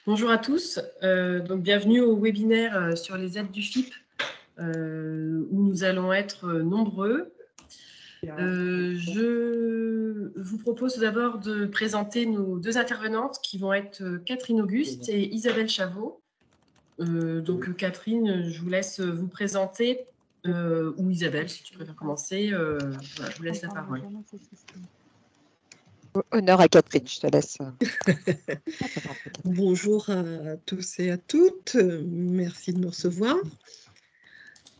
Bonjour à tous, donc bienvenue au webinaire sur les aides du FIP où nous allons être nombreux. Je vous propose d'abord de présenter nos deux intervenantes qui vont être Catherine Auguste et Isabelle Chavot. Donc Catherine, je vous laisse vous présenter, ou Isabelle, si tu préfères commencer. Voilà, je vous laisse la parole. Honneur à Catherine, je te laisse. Bonjour à tous et à toutes, merci de me recevoir.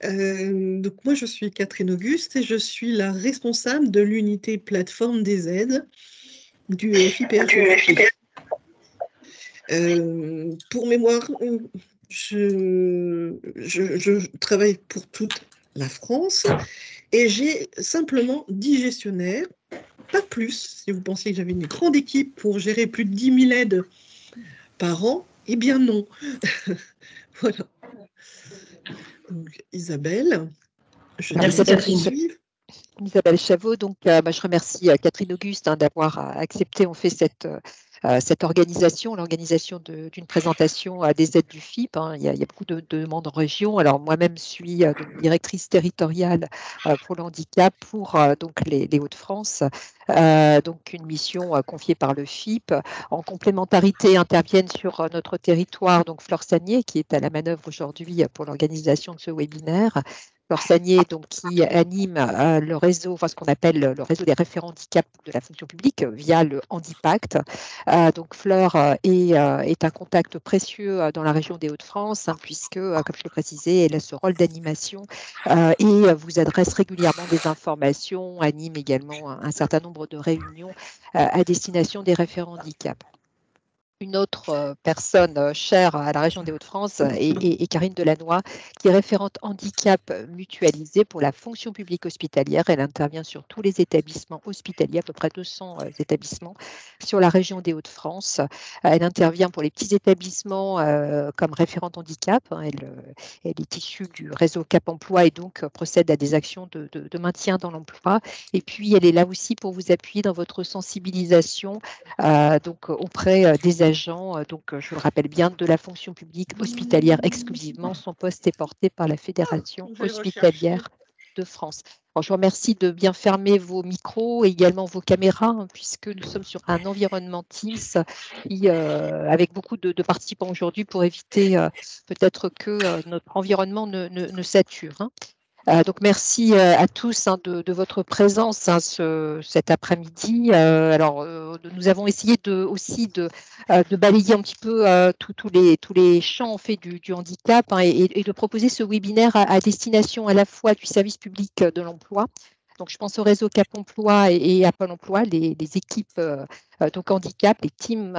Donc moi je suis Catherine Auguste et je suis la responsable de l'unité plateforme des aides du FIPHFP. Pour mémoire, je travaille pour toute la France et j'ai simplement 10 gestionnaires. Pas plus, si vous pensiez que j'avais une grande équipe pour gérer plus de 10 000 aides par an, eh bien non. Voilà. Donc, Isabelle, Merci Catherine. Isabelle Chavot, donc je remercie Catherine Auguste d'avoir accepté. On fait cette organisation, l'organisation d'une présentation des aides du FIP. Il y a beaucoup de demandes en région. Alors moi-même suis donc directrice territoriale pour le handicap pour donc les Hauts-de-France. Donc une mission confiée par le FIP. En complémentarité, interviennent sur notre territoire donc Fleur Sagnier qui est à la manœuvre aujourd'hui pour l'organisation de ce webinaire. Fleur Sagnier, donc, qui anime le réseau, enfin ce qu'on appelle le réseau des référents handicap de la fonction publique via le Handipact. Donc Fleur est un contact précieux dans la région des Hauts-de-France, puisque, comme je l'ai précisé, elle a ce rôle d'animation et vous adresse régulièrement des informations, anime également un certain nombre de réunions à destination des référents handicap. Une autre personne chère à la région des Hauts-de-France est Karine Delannoy, qui est référente handicap mutualisé pour la fonction publique hospitalière. Elle intervient sur tous les établissements hospitaliers, à peu près 200 établissements sur la région des Hauts-de-France. Elle intervient pour les petits établissements comme référente handicap. Elle est issue du réseau Cap Emploi et donc procède à des actions de maintien dans l'emploi. Et puis, elle est là aussi pour vous appuyer dans votre sensibilisation donc auprès des agents, donc je le rappelle bien, de la fonction publique hospitalière exclusivement. Son poste est porté par la Fédération hospitalière de France. Alors, je vous remercie de bien fermer vos micros et également vos caméras, puisque nous sommes sur un environnement Teams qui, avec beaucoup de participants aujourd'hui pour éviter peut-être que notre environnement ne sature. Donc merci à tous de votre présence cet après-midi. Nous avons essayé aussi de balayer un petit peu tous les champs en fait du handicap et de proposer ce webinaire à destination à la fois du service public de l'emploi. Donc, je pense au réseau Cap Emploi et à Pôle Emploi, les équipes donc handicap, les teams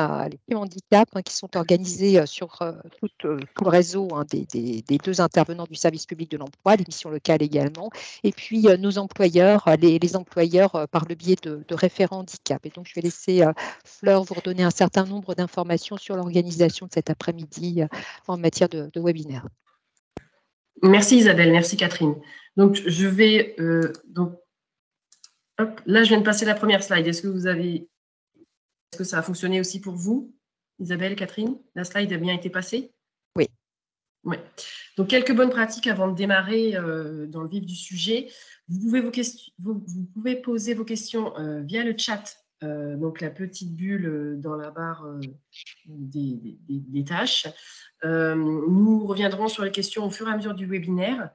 handicap qui sont organisés sur tout le réseau des deux intervenants du service public de l'emploi, les missions locales également, et puis nos employeurs, les employeurs par le biais de référents handicap. Et donc, je vais laisser Fleur vous redonner un certain nombre d'informations sur l'organisation de cet après-midi en matière de webinaire. Merci Isabelle, merci Catherine. Donc, je vais hop, là, je viens de passer la première slide. Est-ce que ça a fonctionné aussi pour vous, Isabelle, Catherine? La slide a bien été passée? Oui. Ouais. Donc, quelques bonnes pratiques avant de démarrer dans le vif du sujet. Vous pouvez poser vos questions via le chat, donc la petite bulle dans la barre des tâches. Nous reviendrons sur les questions au fur et à mesure du webinaire.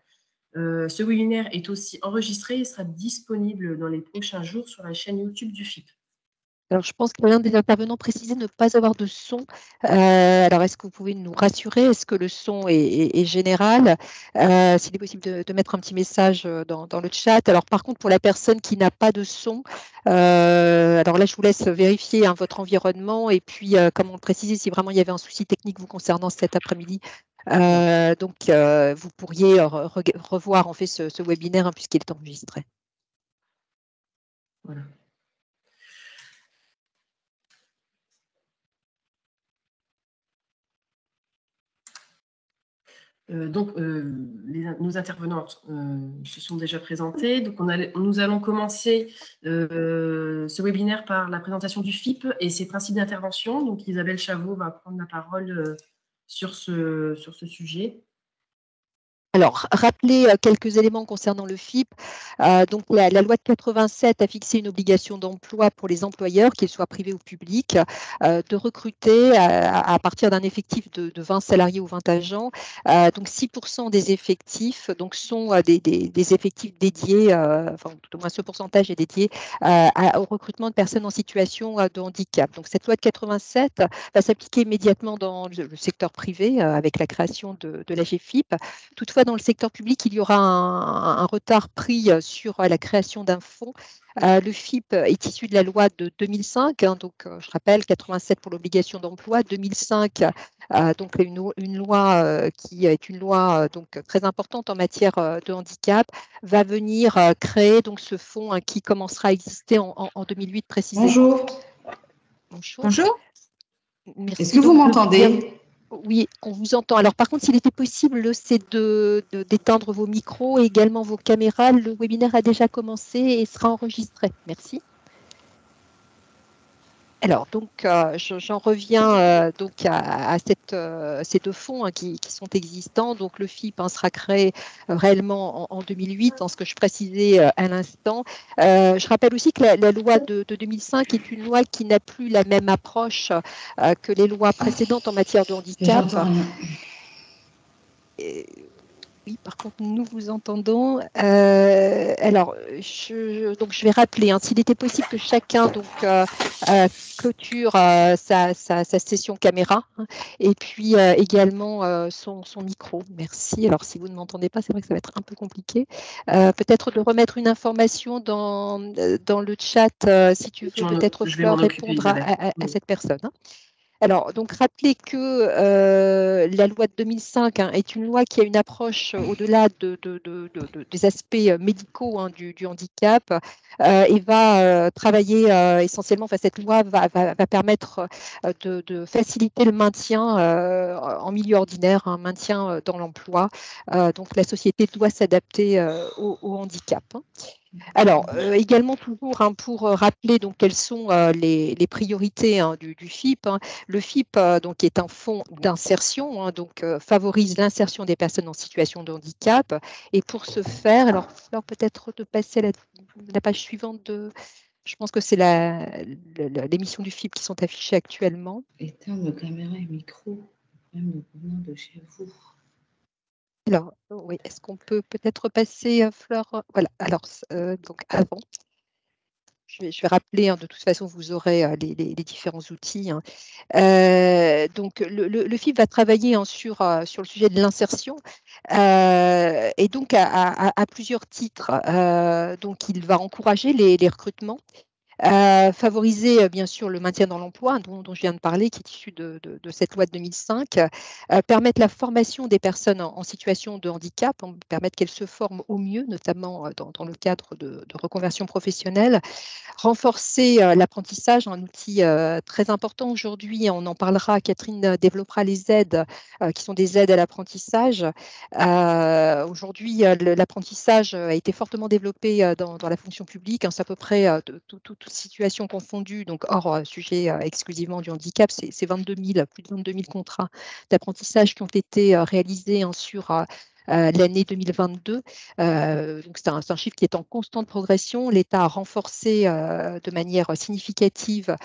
Ce webinaire est aussi enregistré et sera disponible dans les prochains jours sur la chaîne YouTube du FIP. Alors, je pense que l'un des intervenants précisait ne pas avoir de son. Alors, est-ce que vous pouvez nous rassurer? Est-ce que le son est général? S'il est possible de mettre un petit message dans le chat. Alors, par contre, pour la personne qui n'a pas de son, alors là, je vous laisse vérifier votre environnement. Et puis, comme on le précisait, si vraiment il y avait un souci technique vous concernant cet après-midi, vous pourriez revoir en fait ce webinaire puisqu'il est enregistré. Voilà. Nos intervenantes se sont déjà présentées. Donc, nous allons commencer ce webinaire par la présentation du FIP et ses principes d'intervention. Donc, Isabelle Chavot va prendre la parole sur ce sujet. Alors, rappeler quelques éléments concernant le FIP. Donc, la loi de 87 a fixé une obligation d'emploi pour les employeurs, qu'ils soient privés ou publics, de recruter à partir d'un effectif de 20 salariés ou 20 agents. Donc, 6% des effectifs sont des effectifs dédiés, enfin, tout au moins ce pourcentage est dédié au recrutement de personnes en situation de handicap. Donc, cette loi de 87 va s'appliquer immédiatement dans le secteur privé avec la création de l'AGFIP. Toutefois, dans le secteur public, il y aura un retard pris sur la création d'un fonds. Le FIP est issu de la loi de 2005, donc je rappelle 87 pour l'obligation d'emploi, 2005 donc une loi qui est une loi donc très importante en matière de handicap, va venir créer donc ce fonds qui commencera à exister en 2008 précisément. Bonjour. Bonjour. Bonjour. Merci. Est-ce que vous m'entendez? Oui, on vous entend. Alors, par contre, s'il était possible, c'est d'éteindre vos micros et également vos caméras. Le webinaire a déjà commencé et sera enregistré. Merci. Alors, donc, j'en reviens donc à ces deux fonds qui sont existants. Donc, le FIP sera créé réellement en 2008, en ce que je précisais à l'instant. Je rappelle aussi que la loi de 2005 est une loi qui n'a plus la même approche que les lois précédentes en matière de handicap. Oui, par contre, nous vous entendons. Alors, je vais rappeler, s'il était possible que chacun clôture sa session caméra et puis également son micro. Merci. Alors, si vous ne m'entendez pas, c'est vrai que ça va être un peu compliqué. Peut-être de remettre une information dans le chat, si tu veux peut-être Fleur répondre à cette personne. Alors, donc, rappelez que la loi de 2005 est une loi qui a une approche au-delà des aspects médicaux du handicap et va travailler essentiellement, cette loi va permettre de faciliter le maintien en milieu ordinaire, un maintien dans l'emploi. Donc, la société doit s'adapter au handicap. Alors, également toujours pour rappeler donc quelles sont les priorités du FIP. Le FIP donc est un fonds d'insertion, donc favorise l'insertion des personnes en situation de handicap. Et pour ce faire, alors Fleur, peut-être de passer la page suivante je pense que c'est l'émission du FIP qui sont affichées actuellement. Éteindre caméra et micro, même de chez vous. Alors, oui, est-ce qu'on peut peut-être passer, Fleur? Voilà, alors, donc avant. Je vais rappeler, de toute façon, vous aurez les différents outils. Donc, le FIP va travailler sur le sujet de l'insertion et donc à plusieurs titres. Donc, il va encourager les recrutements. Favoriser bien sûr le maintien dans l'emploi dont je viens de parler, qui est issu de cette loi de 2005, permettre la formation des personnes en situation de handicap, permettre qu'elles se forment au mieux, notamment dans le cadre de reconversion professionnelle, renforcer l'apprentissage, un outil très important aujourd'hui, on en parlera, Catherine développera les aides qui sont des aides à l'apprentissage. Aujourd'hui, l'apprentissage a été fortement développé dans la fonction publique, c'est à peu près toute situation confondue, donc hors sujet exclusivement du handicap, c'est plus de 22 000 contrats d'apprentissage qui ont été réalisés sur l'année 2022. Donc c'est un chiffre qui est en constante progression. L'État a renforcé de manière significative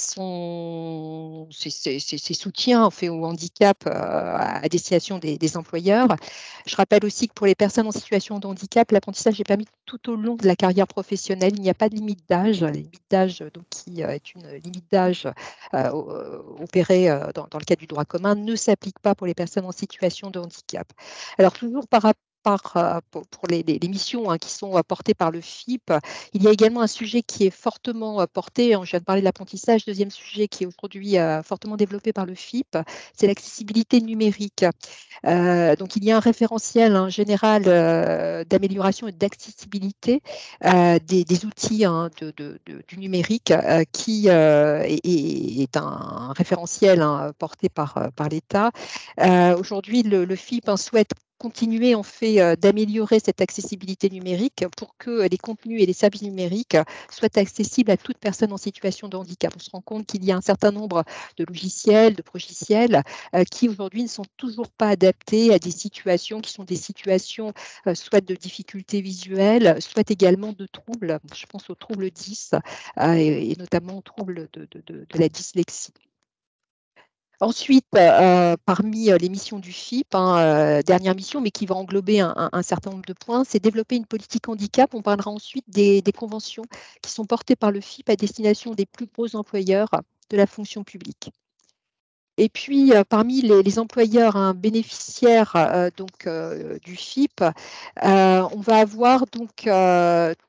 ses soutiens faits au handicap à destination des employeurs. Je rappelle aussi que pour les personnes en situation de handicap, l'apprentissage est permis tout au long de la carrière professionnelle. Il n'y a pas de limite d'âge. La limite d'âge, qui est une limite d'âge opérée dans le cadre du droit commun, ne s'applique pas pour les personnes en situation de handicap. Alors, toujours par rapport pour les missions qui sont portées par le FIP, il y a également un sujet qui est fortement porté, je viens de parler de l'apprentissage, deuxième sujet qui est aujourd'hui fortement développé par le FIP, c'est l'accessibilité numérique. Donc il y a un référentiel général d'amélioration et d'accessibilité des outils du numérique qui est un référentiel porté par l'État. Aujourd'hui, le FIP souhaite continuer en fait d'améliorer cette accessibilité numérique pour que les contenus et les services numériques soient accessibles à toute personne en situation de handicap. On se rend compte qu'il y a un certain nombre de logiciels, de progiciels qui aujourd'hui ne sont toujours pas adaptés à des situations qui sont des situations soit de difficultés visuelles, soit également de troubles. Je pense aux troubles 10 et notamment aux troubles de la dyslexie. Ensuite, parmi les missions du FIP, dernière mission, mais qui va englober un certain nombre de points, c'est développer une politique handicap. On parlera ensuite des conventions qui sont portées par le FIP à destination des plus gros employeurs de la fonction publique. Et puis, parmi les employeurs bénéficiaires du FIP, on va avoir donc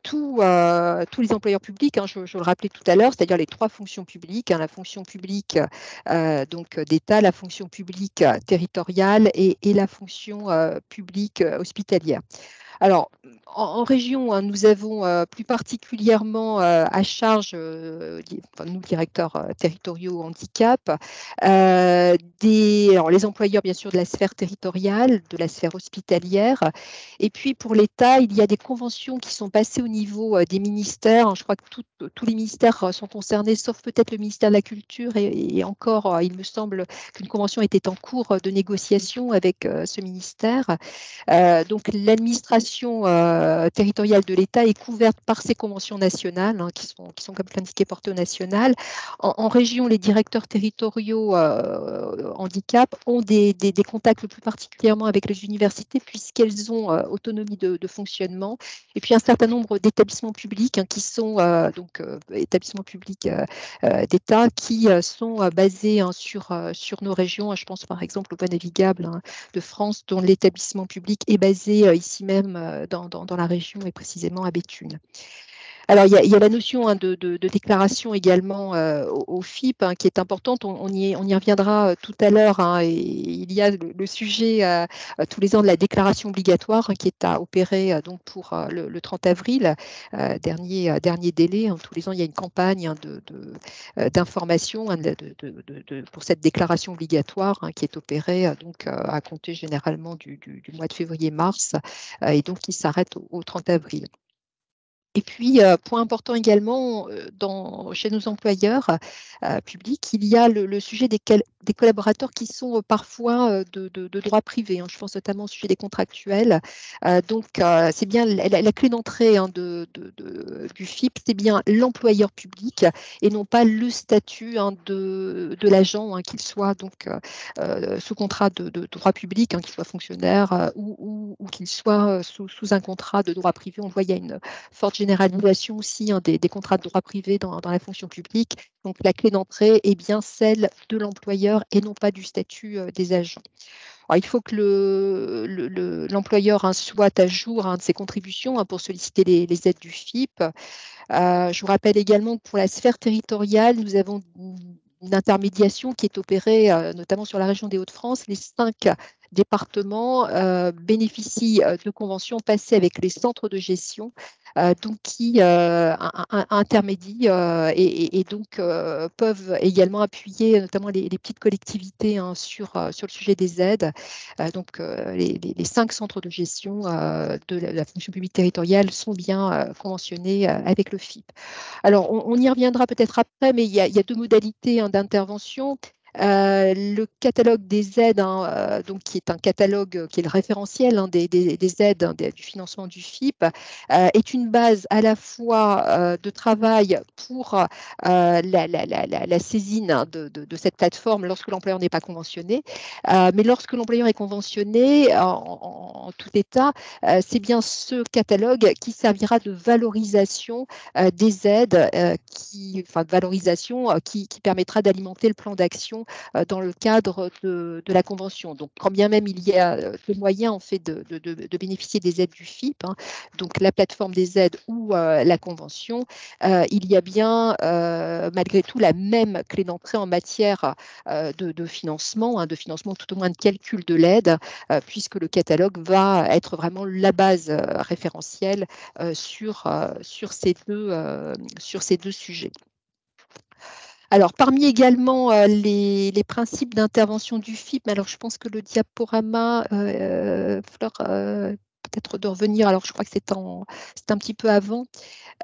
tous les employeurs publics, je le rappelais tout à l'heure, c'est-à-dire les trois fonctions publiques, la fonction publique d'État, la fonction publique territoriale et la fonction publique hospitalière. Alors, en région, nous avons plus particulièrement à charge, nous, directeurs territoriaux handicap, les employeurs, bien sûr, de la sphère territoriale, de la sphère hospitalière. Et puis, pour l'État, il y a des conventions qui sont passées au niveau des ministères. Je crois que tous les ministères sont concernés, sauf peut-être le ministère de la Culture. Et encore, il me semble qu'une convention était en cours de négociation avec ce ministère. Donc, l'administration territoriale de l'État est couverte par ces conventions nationales qui sont comme l'indiqué portées au national. En région, les directeurs territoriaux handicap ont des contacts plus particulièrement avec les universités puisqu'elles ont autonomie de fonctionnement. Et puis un certain nombre d'établissements publics qui sont établissements publics d'État qui sont basés sur nos régions. Je pense par exemple aux voies navigables de France dont l'établissement public est basé ici même dans la région et précisément à Béthune. Alors, il y a la notion de déclaration également au FIP qui est importante. On y reviendra tout à l'heure. Et il y a le sujet tous les ans de la déclaration obligatoire qui est à opérer donc pour le 30 avril, dernier délai. Tous les ans, il y a une campagne d'information pour cette déclaration obligatoire qui est opérée donc à compter généralement du mois de février-mars et donc qui s'arrête au 30 avril. Et puis, point important également, chez nos employeurs publics, il y a le sujet des collaborateurs qui sont parfois de droit privé. Je pense notamment au sujet des contractuels. Donc, c'est bien la clé d'entrée du FIP, c'est bien l'employeur public et non pas le statut de l'agent, qu'il soit donc sous contrat de droit public, qu'il soit fonctionnaire ou qu'il soit sous un contrat de droit privé. On voit il y a une forte généralisation aussi des contrats de droit privé dans la fonction publique. Donc, la clé d'entrée est bien celle de l'employeur et non pas du statut des agents. Alors, il faut que l'employeur soit à jour de ses contributions pour solliciter les aides du FIP. Je vous rappelle également que pour la sphère territoriale, nous avons une intermédiation qui est opérée notamment sur la région des Hauts-de-France. Les 5 départements bénéficient de conventions passées avec les centres de gestion donc qui intermédient et donc peuvent également appuyer notamment les petites collectivités sur le sujet des aides. Donc les 5 centres de gestion de la fonction publique territoriale sont bien conventionnés avec le FIP. Alors on y reviendra peut-être après, mais il y a 2 modalités d'intervention. Le catalogue des aides, donc qui est un catalogue qui est le référentiel des aides du financement du FIP, est une base à la fois de travail pour la saisine de cette plateforme lorsque l'employeur n'est pas conventionné, mais lorsque l'employeur est conventionné, en tout état, c'est bien ce catalogue qui servira de valorisation des aides, qui permettra d'alimenter le plan d'action dans le cadre de la Convention. Donc, quand bien même il y a des moyens en fait de bénéficier des aides du FIP, hein, donc la plateforme des aides ou la Convention, il y a bien malgré tout la même clé d'entrée en matière de financement, hein, de financement tout au moins de calcul de l'aide, puisque le catalogue va être vraiment la base référentielle sur ces deux sujets. Alors, parmi également les principes d'intervention du FIP, alors je pense que le diaporama, Fleur, peut-être de revenir, alors je crois que c'est un petit peu avant,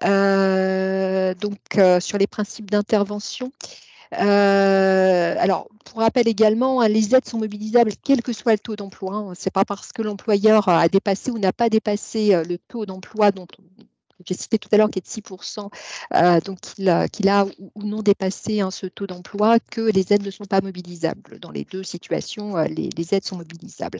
donc sur les principes d'intervention. Alors, pour rappel également, hein, les aides sont mobilisables quel que soit le taux d'emploi. Hein. Ce n'est pas parce que l'employeur a dépassé ou n'a pas dépassé le taux d'emploi dont j'ai cité tout à l'heure qui est de 6%, donc qu'il a ou non dépassé hein, ce taux d'emploi, que les aides ne sont pas mobilisables. Dans les deux situations, les aides sont mobilisables.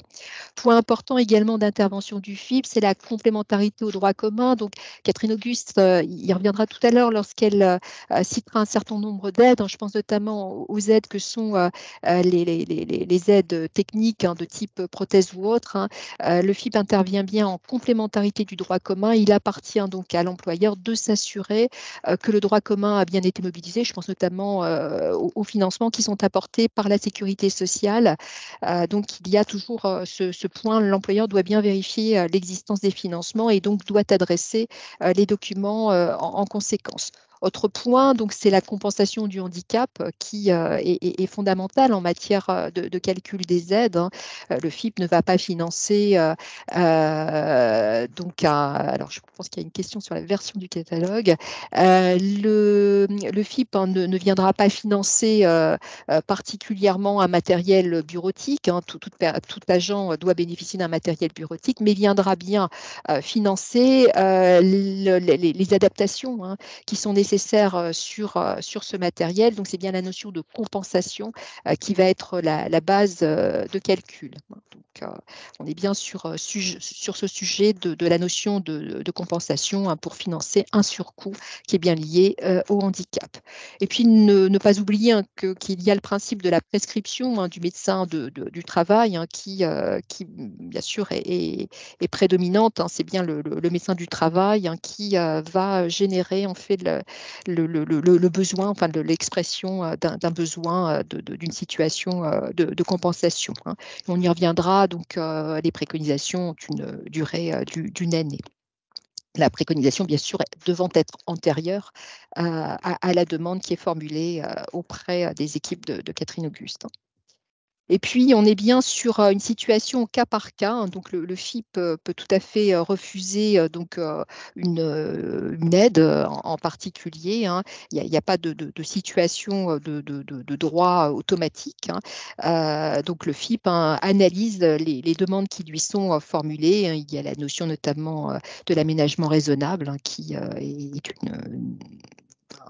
Point important également d'intervention du FIP, c'est la complémentarité au droit commun. Donc, Catherine Auguste y reviendra tout à l'heure lorsqu'elle citera un certain nombre d'aides. Je pense notamment aux aides que sont les aides techniques hein, de type prothèse ou autre. Hein. Le FIP intervient bien en complémentarité du droit commun. Il appartient donc à l'employeur de s'assurer que le droit commun a bien été mobilisé. Je pense notamment aux financements qui sont apportés par la sécurité sociale. Donc, il y a toujours ce point, l'employeur doit bien vérifier l'existence des financements et donc doit adresser les documents en conséquence. Autre point, donc c'est la compensation du handicap qui est fondamentale en matière de calcul des aides. Hein. Le FIP ne va pas financer donc alors je pense qu'il y a une question sur la version du catalogue. Le FIP hein, ne viendra pas financer particulièrement un matériel bureautique. Hein. Tout agent doit bénéficier d'un matériel bureautique, mais viendra bien financer les adaptations hein, qui sont nécessaires sur ce matériel. Donc, c'est bien la notion de compensation qui va être la base de calcul. Donc, on est bien sur ce sujet de la notion de compensation hein, pour financer un surcoût qui est bien lié au handicap. Et puis, ne pas oublier hein, qu'il y a le principe de la prescription hein, du médecin du travail hein, qui, bien sûr, est prédominante. Hein. C'est bien le médecin du travail hein, qui va générer en fait le besoin, enfin l'expression d'un besoin d'une situation de compensation. Hein. On y reviendra, donc les préconisations ont une durée d'une année. La préconisation, bien sûr, devant être antérieure à la demande qui est formulée auprès des équipes de Catherine Auguste. Et puis, on est bien sur une situation au cas par cas. Hein, donc, le FIP peut tout à fait refuser donc, une aide en particulier. Hein. Il n'y a pas de situation de droit automatique. Hein. Donc, le FIP hein, analyse les demandes qui lui sont formulées. Hein. Il y a la notion notamment de l'aménagement raisonnable hein, qui est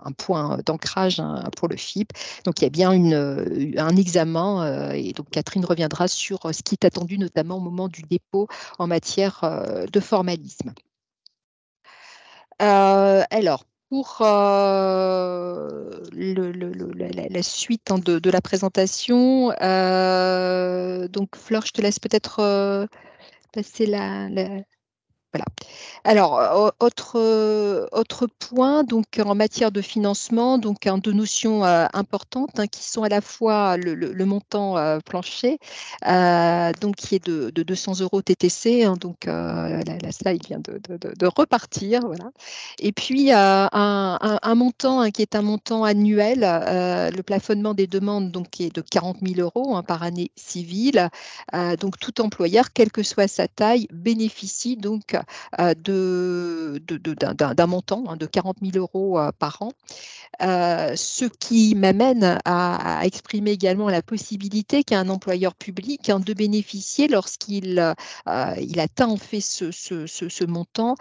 un point d'ancrage hein, pour le FIP. Donc, il y a bien un examen et donc Catherine reviendra sur ce qui est attendu notamment au moment du dépôt en matière de formalisme. Alors, pour la suite hein, de la présentation, donc Fleur, je te laisse peut-être passer voilà. Alors, autre point, donc en matière de financement, donc deux notions importantes hein, qui sont à la fois le montant plancher, donc qui est de 200 € TTC, hein, donc la slide vient de repartir, voilà. Et puis un montant hein, qui est un montant annuel, le plafonnement des demandes donc qui est de 40 000 € hein, par année civile. Donc tout employeur, quelle que soit sa taille, bénéficie donc d'un montant hein, de 40 000 € par an. Ce qui m'amène à exprimer également la possibilité qu'a un employeur public hein, de bénéficier lorsqu'il atteint en fait ce montant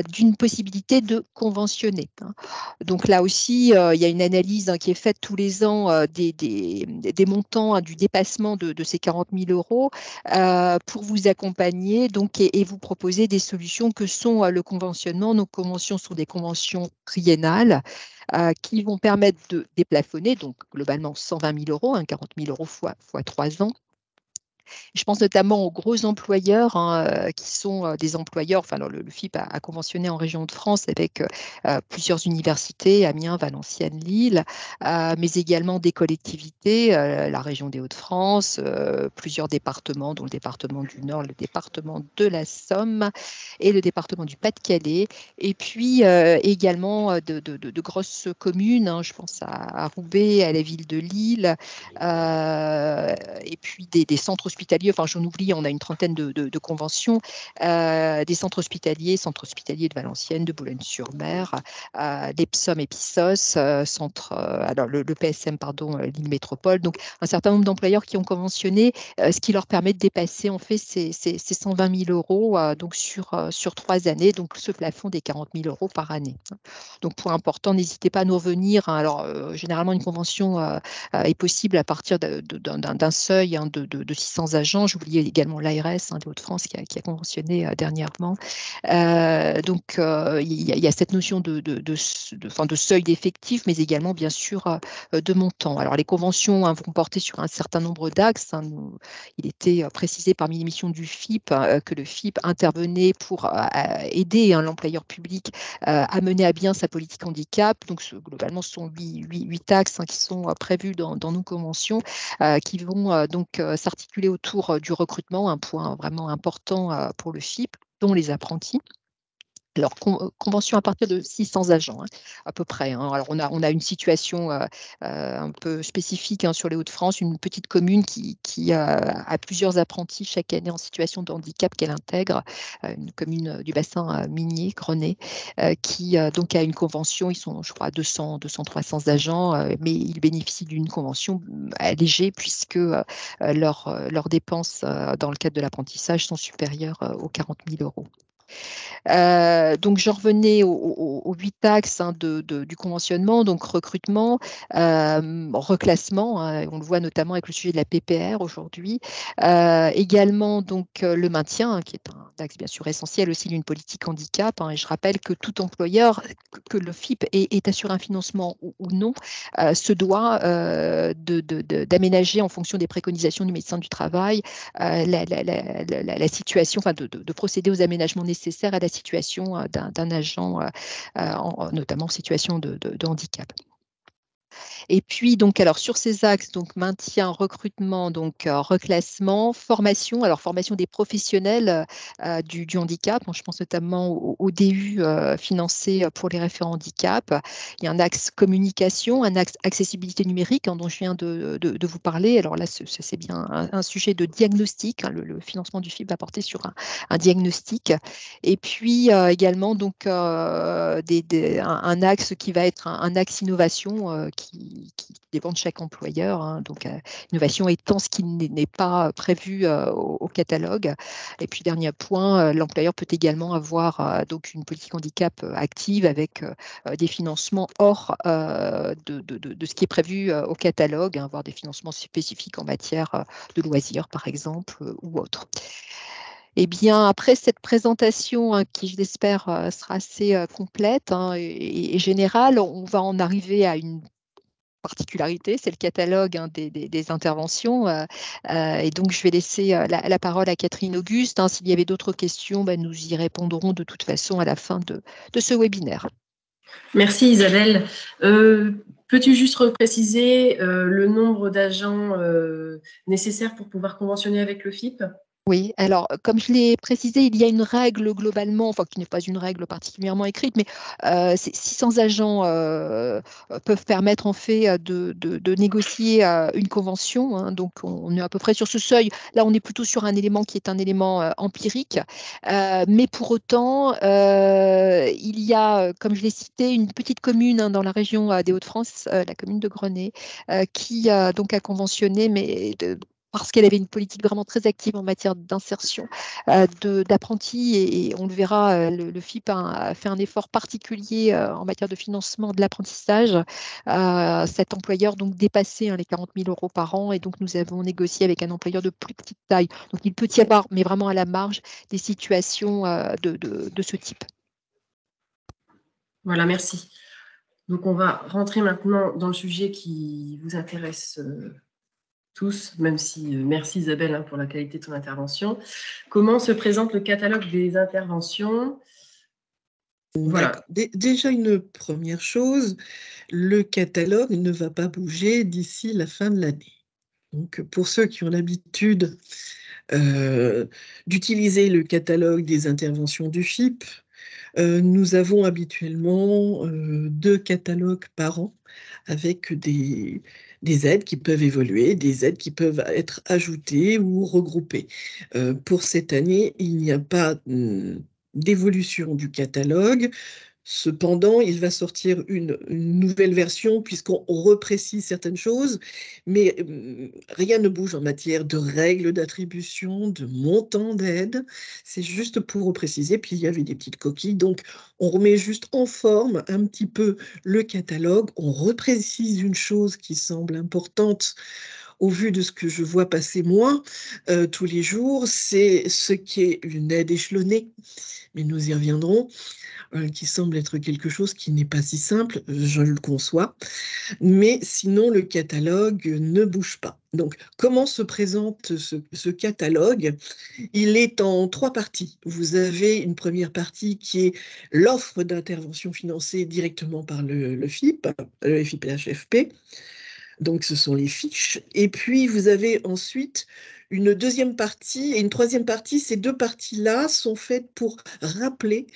d'une possibilité de conventionner. Hein. Donc là aussi, il y a une analyse hein, qui est faite tous les ans des montants hein, du dépassement de ces 40 000 € pour vous accompagner donc, et vous proposer des solutions solutions que sont le conventionnement. Nos conventions sont des conventions triennales qui vont permettre de déplafonner, donc globalement 120 000 euros, 40 000 euros fois 3 ans. Je pense notamment aux gros employeurs qui sont des employeurs, enfin alors le FIP a conventionné en région de France avec plusieurs universités, Amiens, Valenciennes, Lille, mais également des collectivités, la région des Hauts-de-France, plusieurs départements, dont le département du Nord, le département de la Somme et le département du Pas-de-Calais, et puis également de grosses communes, je pense à Roubaix, à la ville de Lille, et puis des centres hospitaliers, enfin j'en oublie, on a une trentaine de conventions, des centres hospitaliers de Valenciennes, de Boulogne-sur-Mer, l'EPSOM et PISOS, alors le PSM, pardon, Lille Métropole, donc un certain nombre d'employeurs qui ont conventionné, ce qui leur permet de dépasser en fait ces 120 000 euros donc sur 3 années, donc ce plafond des 40 000 euros par année. Donc point important, n'hésitez pas à nous revenir. Alors généralement une convention est possible à partir d'un seuil de 600 agents. J'oubliais également l'ARS des Hauts-de-France qui a conventionné dernièrement. Donc, il y a cette notion de seuil d'effectifs, mais également, bien sûr, de montant. Alors, les conventions vont porter sur un certain nombre d'axes. Il était précisé parmi les missions du FIP que le FIP intervenait pour aider l'employeur public à mener à bien sa politique handicap. Donc, globalement, ce sont 8 axes qui sont prévus dans nos conventions, qui vont donc s'articuler autour du recrutement, un point vraiment important pour le FIP, dont les apprentis. Alors, convention à partir de 600 agents, à peu près. Alors, on a une situation un peu spécifique sur les Hauts-de-France, une petite commune qui a plusieurs apprentis chaque année en situation de handicap qu'elle intègre, une commune du bassin minier, Grenay, qui donc a une convention, ils sont, je crois, à 200-300 agents, mais ils bénéficient d'une convention allégée puisque leurs dépenses dans le cadre de l'apprentissage sont supérieures aux 40 000 euros. Donc, je revenais aux 8 axes du conventionnement, donc recrutement, reclassement, on le voit notamment avec le sujet de la PPR aujourd'hui, également donc le maintien, qui est un axe bien sûr essentiel aussi d'une politique handicap, et je rappelle que tout employeur, que le FIP ait assuré un financement ou non, se doit d'aménager en fonction des préconisations du médecin du travail la situation, enfin de procéder aux aménagements nécessaires à la situation d'un agent, notamment en situation de handicap. Et puis, donc, alors, sur ces axes, donc, maintien, recrutement, donc, reclassement, formation, alors, formation des professionnels du handicap. Je pense notamment au DU financé pour les référents handicap. Il y a un axe communication, un axe accessibilité numérique, dont je viens de vous parler. Alors là, c'est bien un sujet de diagnostic. Le financement du FIP va porter sur un diagnostic. Et puis, également, donc, un axe qui va être un axe innovation qui dépend de chaque employeur, donc innovation étant ce qui n'est pas prévu au catalogue. Et puis dernier point, l'employeur peut également avoir donc une politique handicap active avec des financements hors de ce qui est prévu au catalogue, voire des financements spécifiques en matière de loisirs par exemple ou autre. Eh bien, après cette présentation qui, je l'espère, sera assez complète et générale, on va en arriver à une particularité, c'est le catalogue des interventions. Et donc, je vais laisser la parole à Catherine Auguste. S'il y avait d'autres questions, nous y répondrons de toute façon à la fin de ce webinaire. Merci Isabelle. Peux-tu juste repréciser le nombre d'agents nécessaires pour pouvoir conventionner avec le FIP ? Oui, alors comme je l'ai précisé, il y a une règle globalement, enfin qui n'est pas une règle particulièrement écrite, mais 600 agents peuvent permettre en fait de négocier une convention. Donc on est à peu près sur ce seuil. Là, on est plutôt sur un élément qui est un élément empirique, mais pour autant, il y a, comme je l'ai cité, une petite commune dans la région des Hauts-de-France, la commune de Grenay, qui donc a conventionné, mais parce qu'elle avait une politique vraiment très active en matière d'insertion d'apprentis, et on le verra, le FIP a fait un effort particulier en matière de financement de l'apprentissage. Cet employeur donc dépassait les 40 000 € par an, et donc nous avons négocié avec un employeur de plus petite taille. Donc il peut y avoir, mais vraiment à la marge, des situations de ce type. Voilà, merci. Donc, on va rentrer maintenant dans le sujet qui vous intéresse tous, même si, merci Isabelle pour la qualité de ton intervention. Comment se présente le catalogue des interventions? Voilà. Déjà, une première chose, le catalogue ne va pas bouger d'ici la fin de l'année. Donc, pour ceux qui ont l'habitude d'utiliser le catalogue des interventions du FIP, nous avons habituellement 2 catalogues par an avec des aides qui peuvent évoluer, des aides qui peuvent être ajoutées ou regroupées. Pour cette année, il n'y a pas d'évolution du catalogue. Cependant, il va sortir une nouvelle version puisqu'on reprécise certaines choses, mais rien ne bouge en matière de règles d'attribution, de montant d'aide. C'est juste pour repréciser. Puis il y avait des petites coquilles, donc on remet juste en forme un petit peu le catalogue. On reprécise une chose qui semble importante au vu de ce que je vois passer moi tous les jours, c'est ce qu'est une aide échelonnée, mais nous y reviendrons, qui semble être quelque chose qui n'est pas si simple, je le conçois, mais sinon le catalogue ne bouge pas. Donc, comment se présente ce catalogue? Il est en 3 parties. Vous avez une première partie qui est l'offre d'intervention financée directement par le FIP, le FIPHFP. Donc, ce sont les fiches. Et puis, vous avez ensuite une deuxième partie et une troisième partie. Ces 2 parties-là sont faites pour rappeler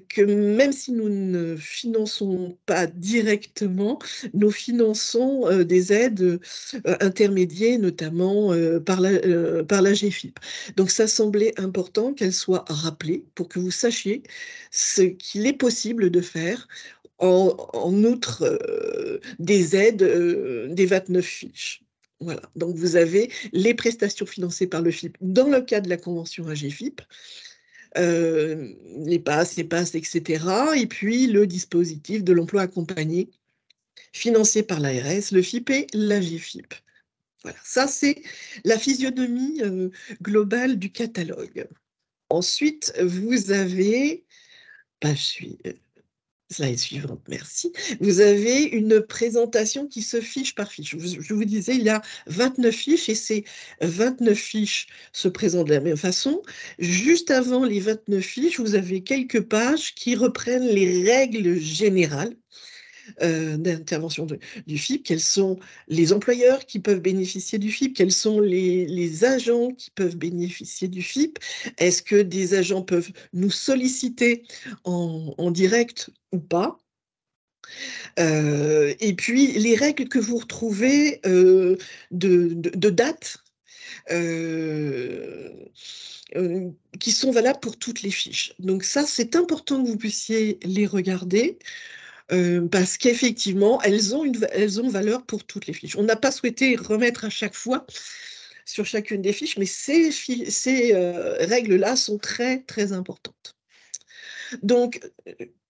que même si nous ne finançons pas directement, nous finançons des aides intermédiaires, notamment par la GFIP. Donc, ça semblait important qu'elles soient rappelées pour que vous sachiez ce qu'il est possible de faire en outre des aides des 29 fiches. Voilà, donc vous avez les prestations financées par le FIP dans le cadre de la convention AGFIP, les passes, etc. Et puis le dispositif de l'emploi accompagné financé par l'ARS, le FIP et l'AGFIP. Voilà, ça c'est la physionomie globale du catalogue. Ensuite, vous avez, page suivante. Slide suivante, merci. Vous avez une présentation qui se fiche par fiche. Je vous disais, il y a 29 fiches et ces 29 fiches se présentent de la même façon. Juste avant les 29 fiches, vous avez quelques pages qui reprennent les règles générales d'intervention du FIP, quels sont les employeurs qui peuvent bénéficier du FIP, quels sont les agents qui peuvent bénéficier du FIP, est-ce que des agents peuvent nous solliciter en direct ou pas, et puis les règles que vous retrouvez de date, qui sont valables pour toutes les fiches. Donc ça, c'est important que vous puissiez les regarder. Parce qu'effectivement, elles ont valeur pour toutes les fiches. On n'a pas souhaité remettre à chaque fois sur chacune des fiches, mais ces règles-là sont très, très importantes. Donc,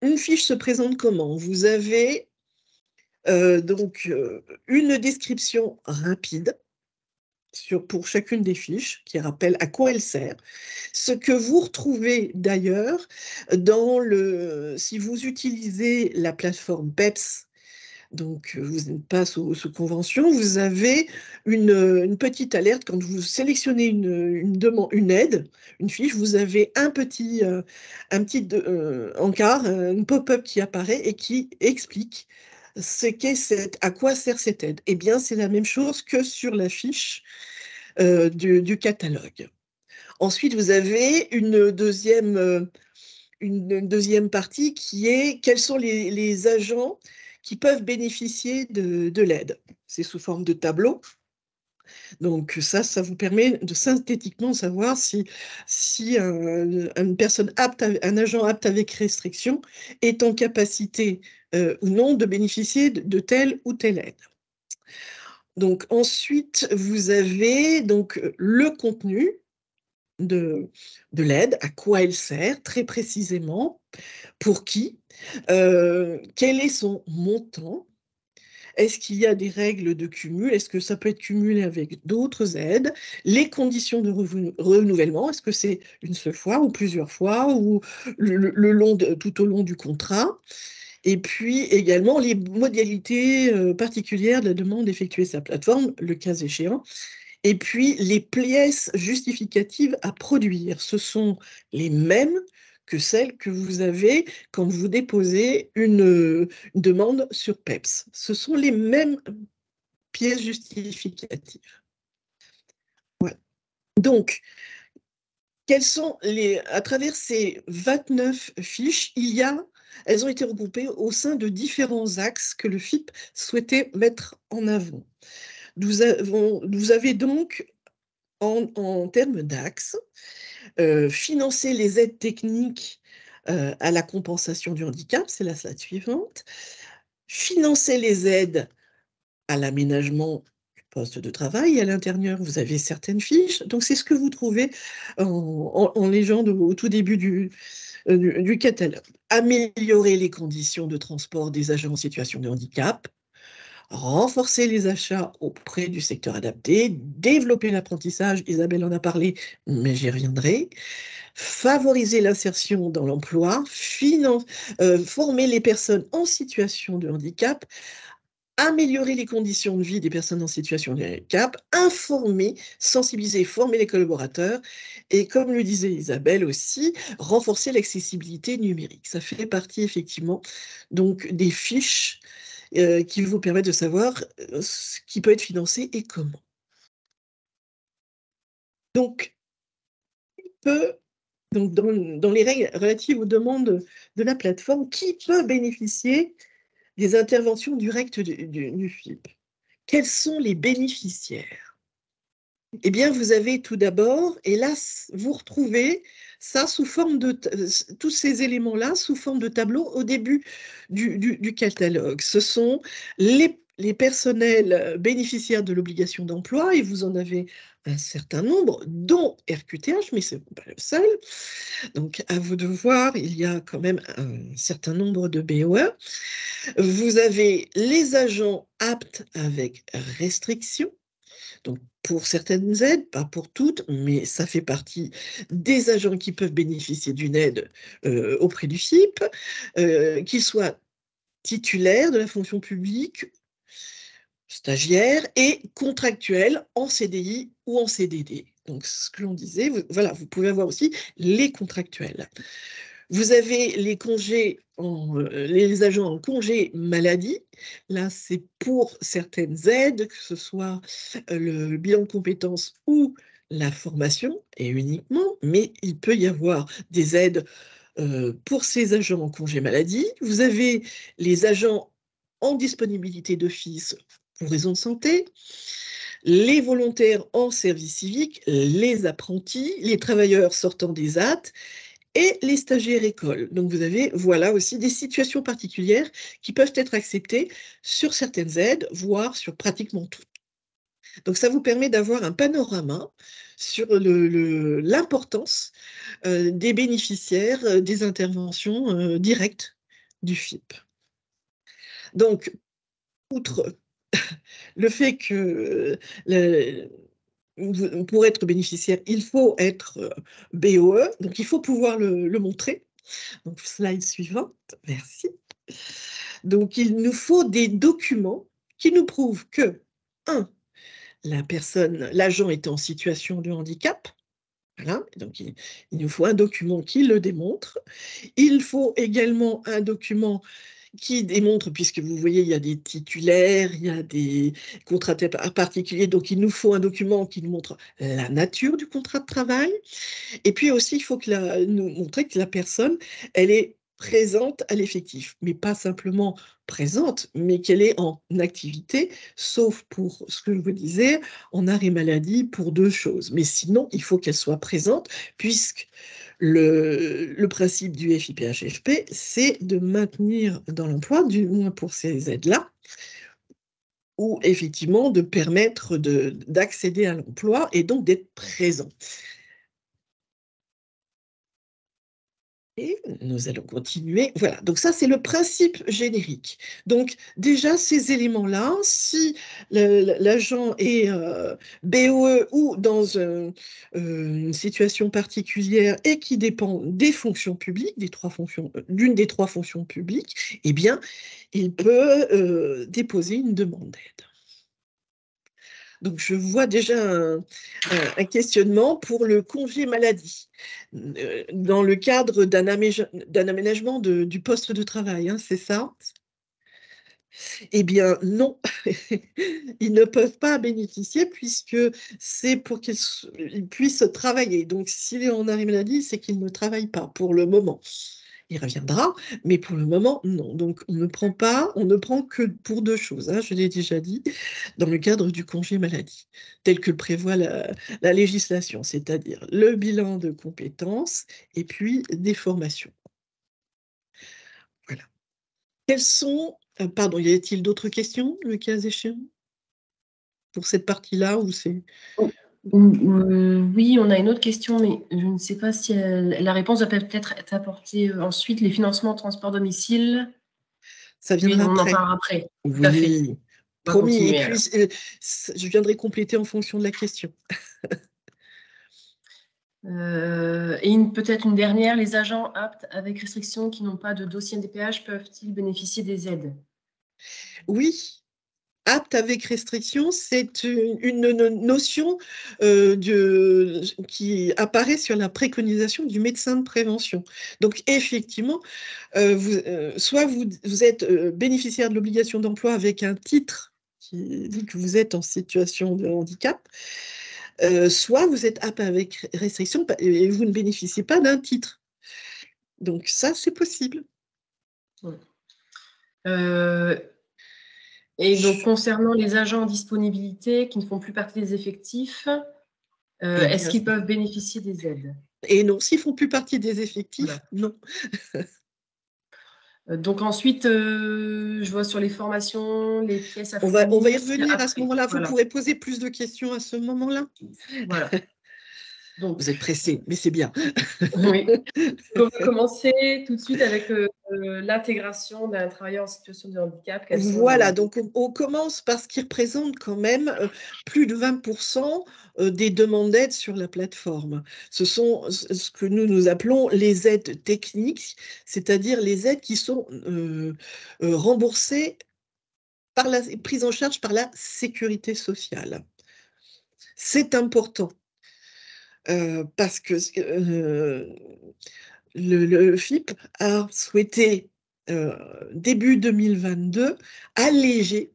une fiche se présente comment? Vous avez une description rapide pour chacune des fiches, qui rappelle à quoi elle sert. Ce que vous retrouvez d'ailleurs si vous utilisez la plateforme PEPS, donc vous n'êtes pas sous convention, vous avez une petite alerte quand vous sélectionnez une aide, une fiche, vous avez un petit encart, une pop-up qui apparaît et qui explique à quoi sert cette aide. Eh bien, c'est la même chose que sur la fiche du catalogue. Ensuite, vous avez une deuxième partie qui est quels sont les agents qui peuvent bénéficier de l'aide. C'est sous forme de tableau. Donc ça vous permet de synthétiquement savoir si une personne un agent apte avec restriction est en capacité ou non de bénéficier de telle ou telle aide. Donc ensuite, vous avez donc le contenu de l'aide, à quoi elle sert très précisément, pour qui, quel est son montant, est-ce qu'il y a des règles de cumul, est-ce que ça peut être cumulé avec d'autres aides, les conditions de renouvellement, est-ce que c'est une seule fois ou plusieurs fois ou tout au long du contrat, et puis également les modalités particulières de la demande effectuée sur la plateforme, le cas échéant. Et puis, les pièces justificatives à produire, ce sont les mêmes que celles que vous avez quand vous déposez une demande sur PEPS. Ce sont les mêmes pièces justificatives. Ouais. Donc, à travers ces 29 fiches, elles ont été regroupées au sein de différents axes que le FIP souhaitait mettre en avant. Vous avez donc, en termes d'axes, financer les aides techniques à la compensation du handicap, c'est la slide suivante, financer les aides à l'aménagement du poste de travail, et à l'intérieur, vous avez certaines fiches, donc c'est ce que vous trouvez en légende au tout début du catalogue. Améliorer les conditions de transport des agents en situation de handicap, renforcer les achats auprès du secteur adapté, développer l'apprentissage, Isabelle en a parlé, mais j'y reviendrai, favoriser l'insertion dans l'emploi, former les personnes en situation de handicap, améliorer les conditions de vie des personnes en situation de handicap, informer, sensibiliser, former les collaborateurs, et comme le disait Isabelle aussi, renforcer l'accessibilité numérique. Ça fait partie effectivement donc des fiches qui vous permettent de savoir ce qui peut être financé et comment. Donc, dans les règles relatives aux demandes de la plateforme, qui peut bénéficier des interventions directes du FIP? Quels sont les bénéficiaires? Eh bien, vous avez tout d'abord, et là, vous retrouvez ça sous forme tous ces éléments-là sous forme de tableau au début du catalogue. Ce sont les personnels bénéficiaires de l'obligation d'emploi, et vous en avez un certain nombre, dont RQTH, mais ce n'est pas le seul. Donc, à vous de voir, il y a quand même un certain nombre de BOE. Vous avez les agents aptes avec restriction. Donc, pour certaines aides, pas pour toutes, mais ça fait partie des agents qui peuvent bénéficier d'une aide auprès du FIP, qu'ils soient titulaires de la fonction publique, stagiaires et contractuels en CDI ou en CDD. Donc, ce que l'on disait, voilà, vous pouvez avoir aussi les contractuels. Vous avez les agents en congé maladie. Là, c'est pour certaines aides, que ce soit le bilan de compétences ou la formation, et uniquement, mais il peut y avoir des aides pour ces agents en congé maladie. Vous avez les agents en disponibilité d'office pour raison de santé, les volontaires en service civique, les apprentis, les travailleurs sortant des AT, et les stagiaires écoles. Donc, vous avez, voilà aussi des situations particulières qui peuvent être acceptées sur certaines aides, voire sur pratiquement toutes. Donc, ça vous permet d'avoir un panorama sur l'importance des bénéficiaires des interventions directes du FIP. Donc, outre le fait que pour être bénéficiaire, il faut être BOE, donc il faut pouvoir le montrer. Donc, slide suivante, merci. Donc, il nous faut des documents qui nous prouvent que, 1, l'agent est en situation de handicap. Voilà, donc il nous faut un document qui le démontre. Il faut également un document qui démontre, puisque vous voyez, il y a des titulaires, il y a des contrats particuliers, donc il nous faut un document qui nous montre la nature du contrat de travail. Et puis aussi, il faut nous montrer que la personne, elle est présente à l'effectif, mais pas simplement présente, mais qu'elle est en activité, sauf pour ce que je vous disais, en arrêt maladie, pour 2 choses. Mais sinon, il faut qu'elle soit présente, puisque le principe du FIPHFP, c'est de maintenir dans l'emploi, du moins pour ces aides-là, ou effectivement de permettre d'accéder à l'emploi et donc d'être présent. Et nous allons continuer. Voilà, donc ça, c'est le principe générique. Donc, déjà, ces éléments-là, si l'agent est BOE ou dans une situation particulière et qui dépend des fonctions publiques, d'une des trois fonctions publiques, eh bien, il peut déposer une demande d'aide. Donc, je vois déjà un questionnement pour le congé maladie, dans le cadre d'un aménagement du poste de travail, hein, c'est ça? Eh bien, non, ils ne peuvent pas bénéficier puisque c'est pour qu'ils puissent travailler. Donc, s'il est en arrêt maladie, c'est qu'il ne travaille pas pour le moment. Il reviendra, mais pour le moment, non. Donc, on ne prend que pour deux choses, hein, je l'ai déjà dit, dans le cadre du congé maladie, tel que le prévoit la législation, c'est-à-dire le bilan de compétences et puis des formations. Voilà. Quelles sont, pardon, y a-t-il d'autres questions, le cas échéant, pour cette partie-là ou c'est... Oui, on a une autre question, mais je ne sais pas si la réponse doit peut-être être apportée ensuite. Les financements transport domicile. Ça viendra on après. en parlera après. Oui, tout à fait. promis. Et puis, je viendrai compléter en fonction de la question. Et peut-être une dernière, les agents aptes avec restriction qui n'ont pas de dossier NDPH peuvent-ils bénéficier des aides? Oui. Apte avec restriction, c'est une notion qui apparaît sur la préconisation du médecin de prévention. Donc, effectivement, soit vous êtes bénéficiaire de l'obligation d'emploi avec un titre qui dit que vous êtes en situation de handicap, soit vous êtes apte avec restriction et vous ne bénéficiez pas d'un titre. Donc, ça, c'est possible. Et donc, concernant les agents en disponibilité qui ne font plus partie des effectifs, est-ce qu'ils peuvent bénéficier des aides? Et non, s'ils ne font plus partie des effectifs, voilà. Non. Donc ensuite, je vois sur les formations, les pièces à fournir. On va y revenir après. À ce moment-là. Vous pourrez poser plus de questions à ce moment-là. Voilà. Donc, vous êtes pressé, mais c'est bien. Oui. On va commencer tout de suite avec l'intégration d'un travailleur en situation de handicap. Voilà, donc on commence par ce qui représente quand même plus de 20% des demandes d'aide sur la plateforme. Ce sont ce que nous appelons les aides techniques, c'est-à-dire les aides qui sont remboursées par la prise en charge par la sécurité sociale. C'est important parce que le FIP a souhaité début 2022, alléger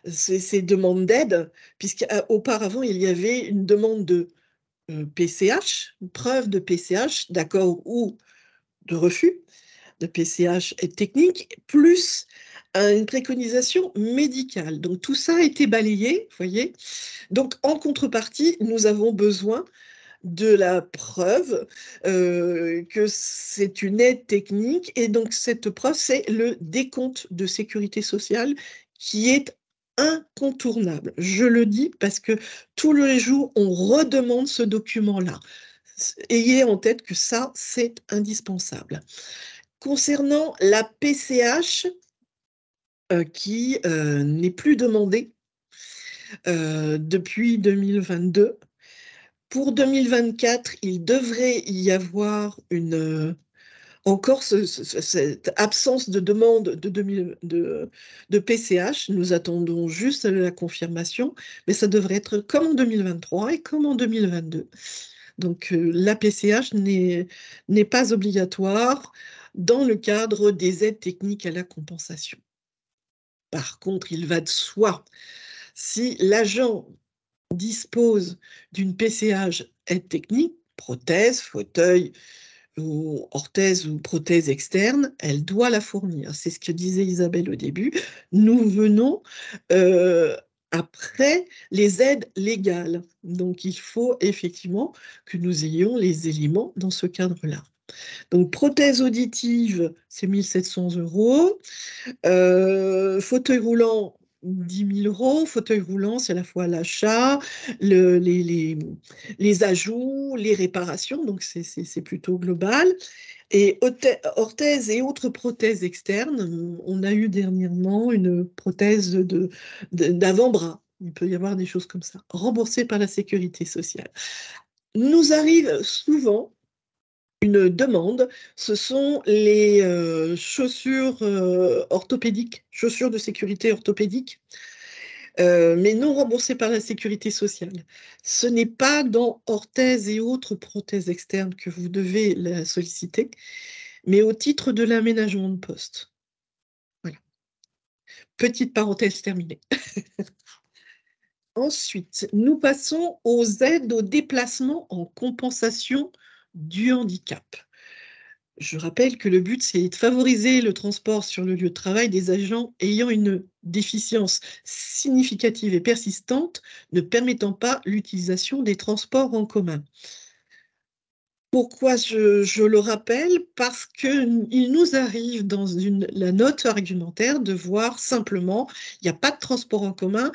ces demandes d'aide, puisqu'auparavant, il y avait une demande de PCH, une preuve de PCH, d'accord ou de refus de PCH et technique, plus une préconisation médicale. Donc, tout ça a été balayé, vous voyez. Donc, en contrepartie, nous avons besoin de la preuve que c'est une aide technique. Et donc, cette preuve, c'est le décompte de sécurité sociale qui est incontournable. Je le dis parce que tous les jours, on redemande ce document-là. Ayez en tête que ça, c'est indispensable. Concernant la PCH, qui n'est plus demandée depuis 2022, pour 2024, il devrait y avoir encore cette absence de demande de PCH. Nous attendons juste la confirmation, mais ça devrait être comme en 2023 et comme en 2022. Donc, la PCH n'est pas obligatoire dans le cadre des aides techniques à la compensation. Par contre, il va de soi, si l'agent dispose d'une PCH aide technique, prothèse, fauteuil ou orthèse ou prothèse externe, elle doit la fournir. C'est ce que disait Isabelle au début. Nous venons après les aides légales. Donc, il faut effectivement que nous ayons les éléments dans ce cadre-là. Donc, prothèse auditive, c'est 1 700 €. Fauteuil roulant, 10 000 €. Fauteuil roulant, c'est à la fois l'achat, les ajouts, les réparations, donc c'est plutôt global. Et orthèse et autres prothèses externes, on a eu dernièrement une prothèse d'avant-bras. Il peut y avoir des choses comme ça, remboursées par la sécurité sociale. Nous arrive souvent une demande, ce sont les chaussures orthopédiques, chaussures de sécurité orthopédiques, mais non remboursées par la sécurité sociale. Ce n'est pas dans orthèse et autres prothèses externes que vous devez la solliciter, mais au titre de l'aménagement de poste. Voilà. Petite parenthèse terminée. Ensuite, nous passons aux aides au déplacement en compensation du handicap. Je rappelle que le but, c'est de favoriser le transport sur le lieu de travail des agents ayant une déficience significative et persistante, ne permettant pas l'utilisation des transports en commun. Pourquoi je le rappelle? Parce qu'il nous arrive dans la note argumentaire de voir simplement il n'y a pas de transport en commun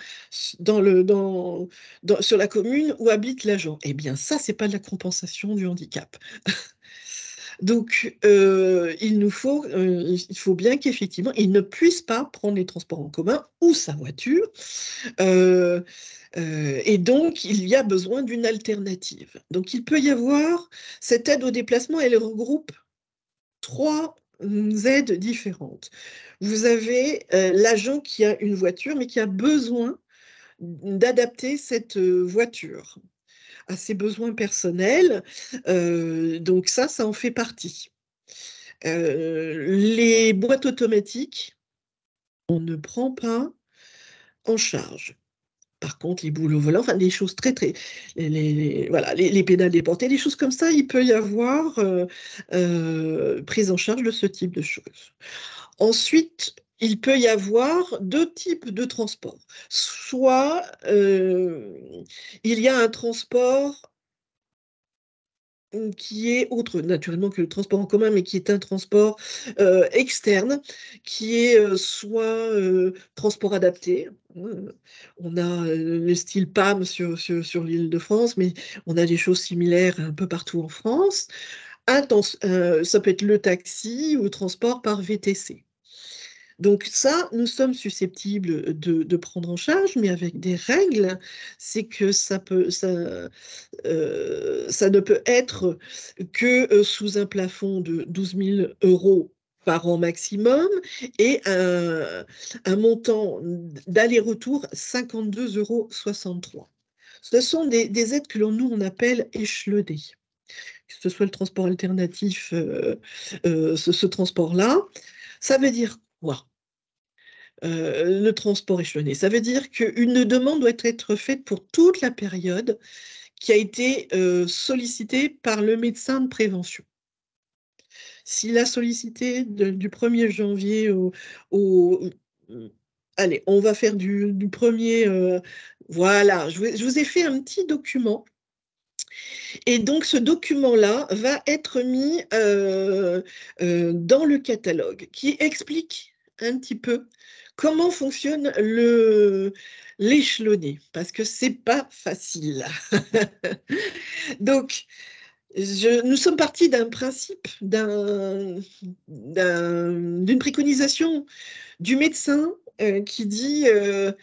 sur la commune où habite l'agent. Eh bien, ça, ce n'est pas de la compensation du handicap. Donc, il faut bien qu'effectivement, il ne puisse pas prendre les transports en commun ou sa voiture. Et donc, il y a besoin d'une alternative. Donc, il peut y avoir cette aide au déplacement, elle regroupe 3 aides différentes. Vous avez l'agent qui a une voiture, mais qui a besoin d'adapter cette voiture à ses besoins personnels. Donc, ça en fait partie. Les boîtes automatiques, on ne prend pas en charge. Par contre, les boules au volant, enfin des choses voilà, les pédales déportées, des choses comme ça, il peut y avoir prise en charge de ce type de choses. Ensuite, il peut y avoir 2 types de transports. Soit il y a un transport qui est autre naturellement que le transport en commun, mais qui est un transport externe, qui est soit transport adapté. On a le style PAM sur l'Île-de-France, mais on a des choses similaires un peu partout en France. Ça peut être le taxi ou le transport par VTC. Donc ça, nous sommes susceptibles de prendre en charge, mais avec des règles, c'est que ça ne peut être que sous un plafond de 12 000 € par an maximum et un montant d'aller-retour 52,63 €. Ce sont des aides que nous, on appelle échelonnées. Que ce soit le transport alternatif, ce transport-là, ça veut dire quoi? Le transport échelonné. Ça veut dire qu'une demande doit être faite pour toute la période qui a été sollicitée par le médecin de prévention. S'il a sollicité du 1er janvier allez, on va faire du 1er... voilà, je vous ai fait un petit document. Et donc, ce document-là va être mis dans le catalogue qui explique un petit peu comment fonctionne l'échelonné, parce que c'est pas facile. Donc, nous sommes partis d'un principe, d'une préconisation du médecin qui dit que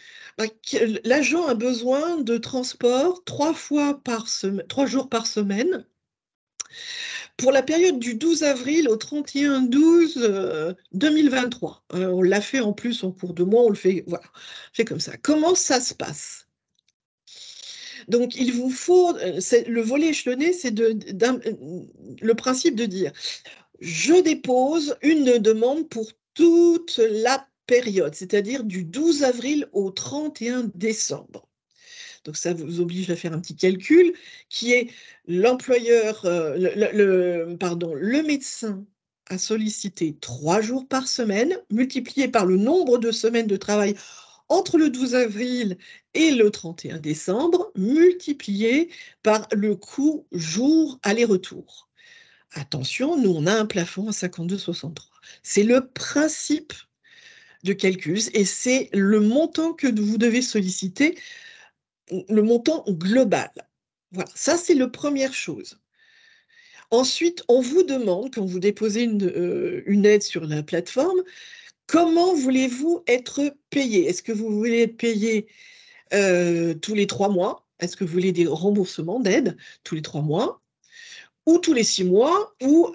l'agent a besoin de transport 3 jours par semaine. Pour la période du 12 avril au 31/12/2023. On l'a fait en plus en cours de mois, on le fait, voilà, fait comme ça. Comment ça se passe? Donc, il vous faut, le volet échelonné, c'est le principe de dire, je dépose une demande pour toute la période, c'est-à-dire du 12 avril au 31 décembre. Donc ça vous oblige à faire un petit calcul qui est l'employeur, le médecin a sollicité 3 jours par semaine, multiplié par le nombre de semaines de travail entre le 12 avril et le 31 décembre, multiplié par le coût jour aller-retour. Attention, nous, on a un plafond à 52,63. C'est le principe de calcul et c'est le montant que vous devez solliciter, le montant global. Voilà, ça, c'est la première chose. Ensuite, on vous demande, quand vous déposez une aide sur la plateforme, comment voulez-vous être payé? Est-ce que vous voulez être payé tous les 3 mois? Est-ce que vous voulez des remboursements d'aide tous les 3 mois? Ou tous les 6 mois, ou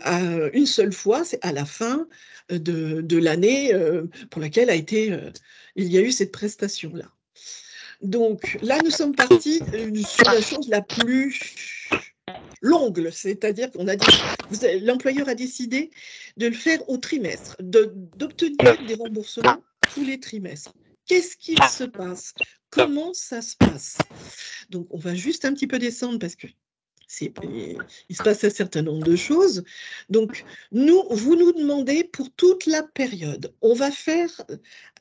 une seule fois, c'est à la fin de l'année pour laquelle il y a eu cette prestation-là. Donc là, nous sommes partis sur la chose la plus longue, c'est-à-dire qu'on a dit, l'employeur a décidé de le faire au trimestre, d'obtenir des remboursements tous les trimestres. Qu'est-ce qu'il se passe? Comment ça se passe? Donc, on va juste un petit peu descendre parce que il se passe un certain nombre de choses. Donc, vous nous demandez pour toute la période. On va faire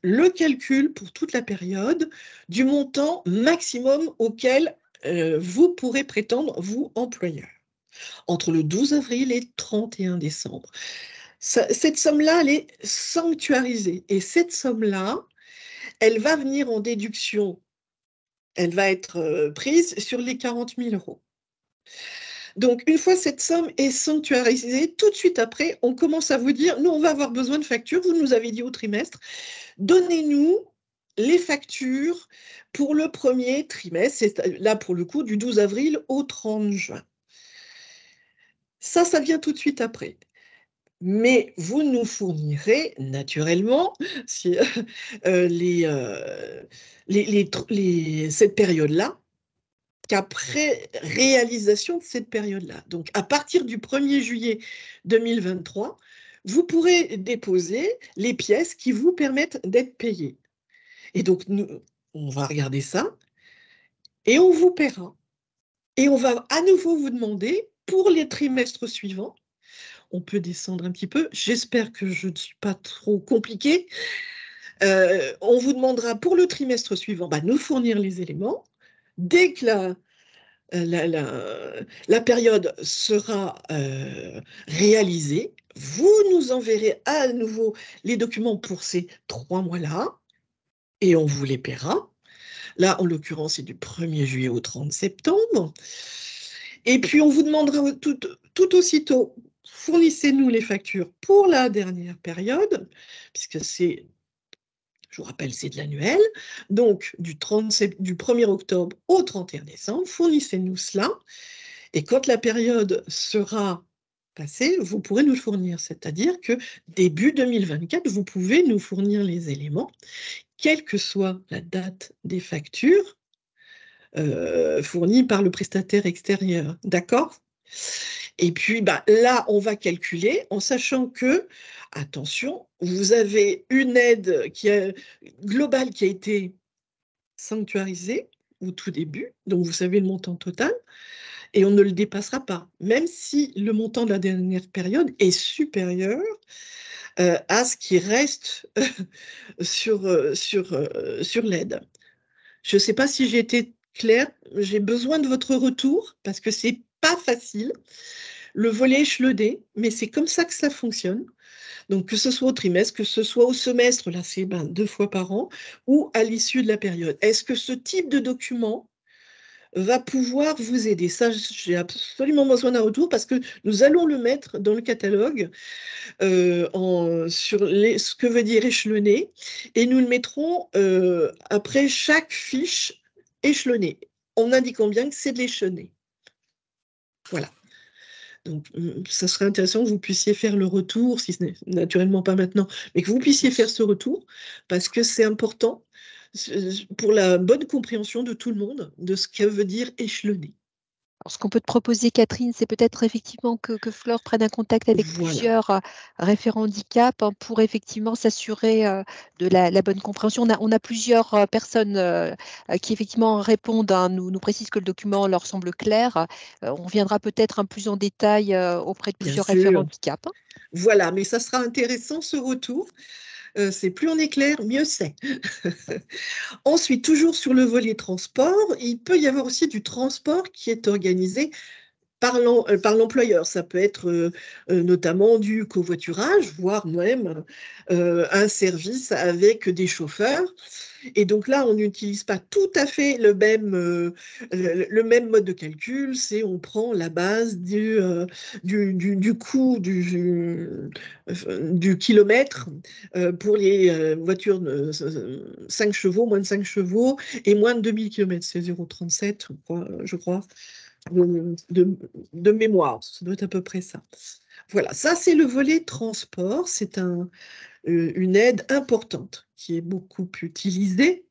le calcul pour toute la période du montant maximum auquel vous pourrez prétendre, vous, employeur, entre le 12 avril et 31 décembre. Cette somme-là, elle est sanctuarisée. Et cette somme-là, elle va venir en déduction. Elle va être prise sur les 40 000 €. Donc, une fois cette somme est sanctuarisée, tout de suite après, on commence à vous dire, nous, on va avoir besoin de factures, vous nous avez dit au trimestre, donnez-nous les factures pour le premier trimestre, c'est là pour le coup du 12 avril au 30 juin. Ça vient tout de suite après. Mais vous nous fournirez naturellement cette période-là, qu'après réalisation de cette période-là. Donc, à partir du 1er juillet 2023, vous pourrez déposer les pièces qui vous permettent d'être payés. Et donc, on va regarder ça et on vous paiera. Et on va à nouveau vous demander, pour les trimestres suivants, on peut descendre un petit peu, j'espère que je ne suis pas trop compliquée, on vous demandera pour le trimestre suivant, nous fournir les éléments. Dès que la période sera réalisée, vous nous enverrez à nouveau les documents pour ces 3 mois-là et on vous les paiera. Là, en l'occurrence, c'est du 1er juillet au 30 septembre. Et puis, on vous demandera tout aussitôt, fournissez-nous les factures pour la dernière période, puisque c'est... Je vous rappelle, c'est de l'annuel. Donc, du 1er octobre au 31 décembre, fournissez-nous cela. Et quand la période sera passée, vous pourrez nous le fournir. C'est-à-dire que début 2024, vous pouvez nous fournir les éléments, quelle que soit la date des factures fournies par le prestataire extérieur. D'accord ? Et puis là, on va calculer en sachant que, attention, vous avez une aide globale qui a été sanctuarisée au tout début, donc vous savez le montant total, et on ne le dépassera pas, même si le montant de la dernière période est supérieur à ce qui reste sur l'aide. Je ne sais pas si j'ai été claire, j'ai besoin de votre retour parce que c'est pas facile, le volet échelonné, mais c'est comme ça que ça fonctionne. Donc, que ce soit au trimestre, que ce soit au semestre, là c'est 2 fois par an, ou à l'issue de la période. Est-ce que ce type de document va pouvoir vous aider? Ça, j'ai absolument besoin d'un retour parce que nous allons le mettre dans le catalogue sur ce que veut dire échelonné, et nous le mettrons après chaque fiche échelonnée, en indiquant bien que c'est de l'échelonné. Voilà. Donc, ça serait intéressant que vous puissiez faire le retour, si ce n'est naturellement pas maintenant, mais que vous puissiez faire ce retour, parce que c'est important pour la bonne compréhension de tout le monde de ce que veut dire échelonner. Alors, ce qu'on peut te proposer, Catherine, c'est peut-être effectivement que Flore prenne un contact avec plusieurs référents handicap pour effectivement s'assurer de la bonne compréhension. On a plusieurs personnes qui effectivement répondent, nous précisent que le document leur semble clair. On reviendra peut-être plus en détail auprès de plusieurs référents handicap. Voilà, mais ça sera intéressant ce retour. C'est plus on est clair, mieux c'est. Ensuite, toujours sur le volet transport, il peut y avoir aussi du transport qui est organisé par l'employeur. Ça peut être notamment du covoiturage, voire même un service avec des chauffeurs. Et donc là, on n'utilise pas tout à fait le même mode de calcul, c'est on prend la base du coût du kilomètre pour les voitures de 5 chevaux, moins de 5 chevaux et moins de 2000 km. C'est 0,37, je crois, de mémoire. Ça doit être à peu près ça. Voilà, ça c'est le volet transport. C'est une aide importante qui est beaucoup utilisée.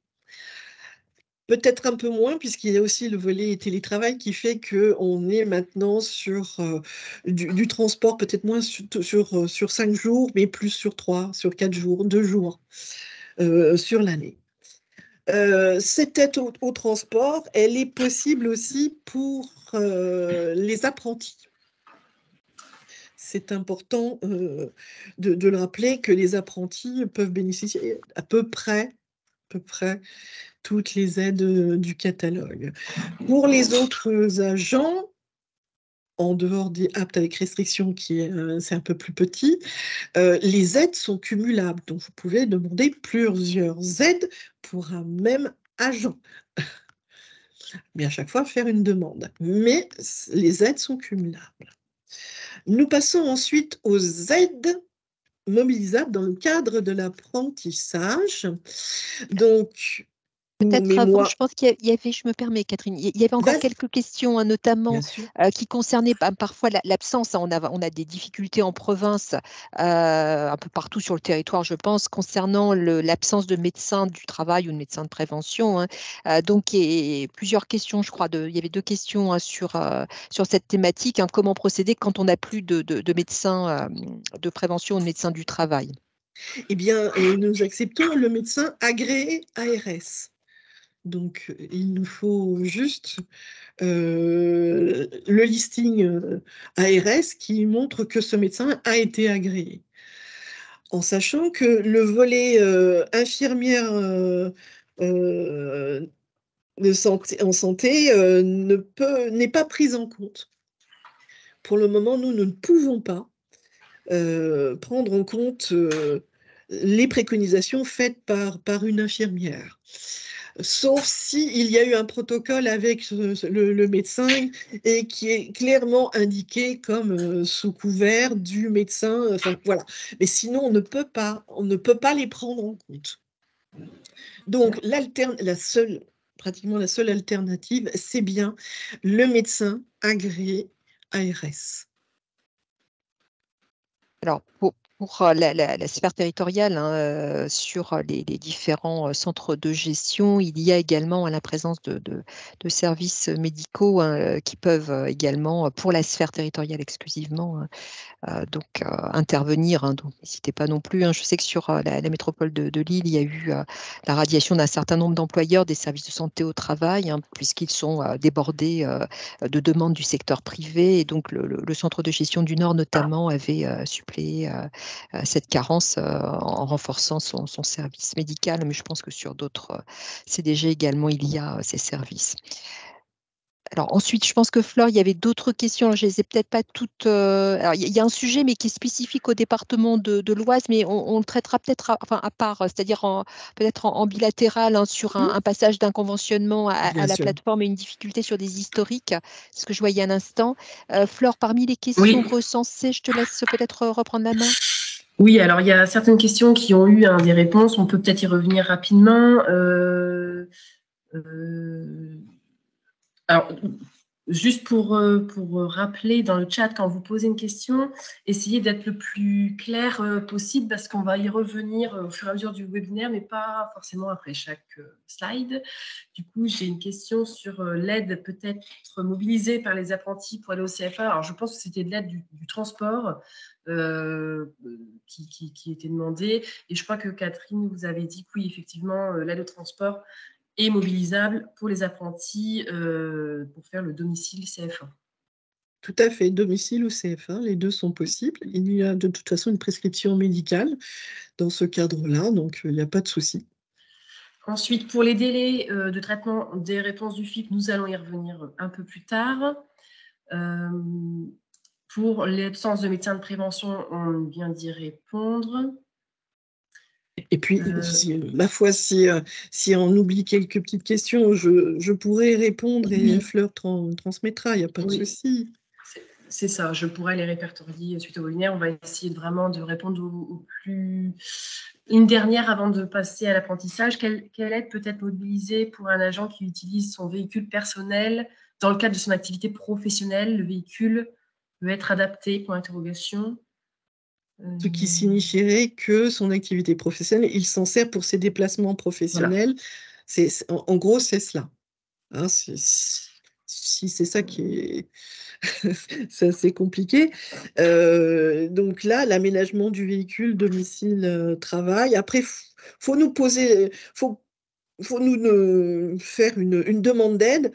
Peut-être un peu moins, puisqu'il y a aussi le volet télétravail qui fait qu'on est maintenant sur du transport, peut-être moins sur 5 jours, mais plus sur 3, sur 4 jours, 2 jours sur l'année. Cette aide au transport, elle est possible aussi pour les apprentis. C'est important de le rappeler que les apprentis peuvent bénéficier à peu près toutes les aides du catalogue. Pour les autres agents, en dehors des aptes avec restriction, c'est un peu plus petit, les aides sont cumulables. Donc, vous pouvez demander plusieurs aides pour un même agent. Mais à chaque fois, faire une demande. Mais les aides sont cumulables. Nous passons ensuite aux aides mobilisables dans le cadre de l'apprentissage. Donc, peut-être avant, je pense qu'il y avait, je me permets Catherine, il y avait encore quelques questions, hein, notamment qui concernaient parfois l'absence. On a des difficultés en province, un peu partout sur le territoire, je pense, concernant l'absence de médecins du travail ou de médecins de prévention. Hein. Donc, il y a plusieurs questions, je crois. Il y avait 2 questions, hein, sur cette thématique. Hein, comment procéder quand on n'a plus de médecins de prévention ou de médecins du travail? Eh bien, nous acceptons le médecin agréé ARS. Donc, il nous faut juste le listing ARS qui montre que ce médecin a été agréé. En sachant que le volet infirmière en santé n'est pas pris en compte. Pour le moment, nous ne pouvons pas prendre en compte les préconisations faites par une infirmière. Sauf s'il y a eu un protocole avec le médecin et qui est clairement indiqué comme sous couvert du médecin. Enfin, voilà. Mais sinon, on ne peut pas les prendre en compte. Donc, pratiquement la seule alternative, c'est bien le médecin agréé ARS. Alors, pour la sphère territoriale, hein, sur les différents centres de gestion, il y a également la présence de services médicaux, hein, qui peuvent également, pour la sphère territoriale exclusivement, intervenir. Hein, donc, n'hésitez pas non plus. Hein. Je sais que sur la métropole de Lille, il y a eu la radiation d'un certain nombre d'employeurs des services de santé au travail, hein, puisqu'ils sont débordés de demandes du secteur privé. Et donc, le centre de gestion du Nord, notamment, avait suppléé cette carence en renforçant son service médical. Mais je pense que sur d'autres CDG également, il y a ces services. Alors ensuite, je pense que Flore, il y avait d'autres questions. Je ne les ai peut-être pas toutes. Alors, il y a un sujet, mais qui est spécifique au département de l'Oise, mais on le traitera peut-être à part, c'est-à-dire peut-être en bilatéral, hein, sur un passage d'un conventionnement à la plateforme et une difficulté sur des historiques, ce que je voyais à l'instant. Flore, parmi les questions recensées, je te laisse peut-être reprendre la main. Oui, alors il y a certaines questions qui ont eu des réponses. On peut peut-être y revenir rapidement. Alors, juste pour rappeler dans le chat, quand vous posez une question, essayez d'être le plus clair possible parce qu'on va y revenir au fur et à mesure du webinaire, mais pas forcément après chaque slide. Du coup, j'ai une question sur l'aide peut-être mobilisée par les apprentis pour aller au CFA. Alors, je pense que c'était de l'aide du transport qui était demandée. Et je crois que Catherine vous avait dit que oui, effectivement, l'aide au transport est mobilisable pour les apprentis pour faire le domicile CF1. Tout à fait, domicile ou CF1, les deux sont possibles. Il y a de toute façon une prescription médicale dans ce cadre-là, donc il n'y a pas de souci. Ensuite, pour les délais de traitement des réponses du FIP, nous allons y revenir un peu plus tard. Pour l'absence de médecin de prévention, on vient d'y répondre. Et puis, ma foi, si on oublie quelques petites questions, je pourrais répondre et Fleur transmettra, il n'y a pas de souci. C'est ça, je pourrais les répertorier suite au webinaire. On va essayer vraiment de répondre au plus... Une dernière avant de passer à l'apprentissage. Quelle aide peut être mobilisée pour un agent qui utilise son véhicule personnel dans le cadre de son activité professionnelle? Le véhicule peut être adapté, point d'interrogation. Ce qui signifierait que son activité professionnelle, il s'en sert pour ses déplacements professionnels. Voilà. En gros, c'est cela. Hein, si c'est ça qui est... c'est assez compliqué. Donc là, l'aménagement du véhicule, domicile, travail. Après, faut nous poser... faut nous faire une demande d'aide.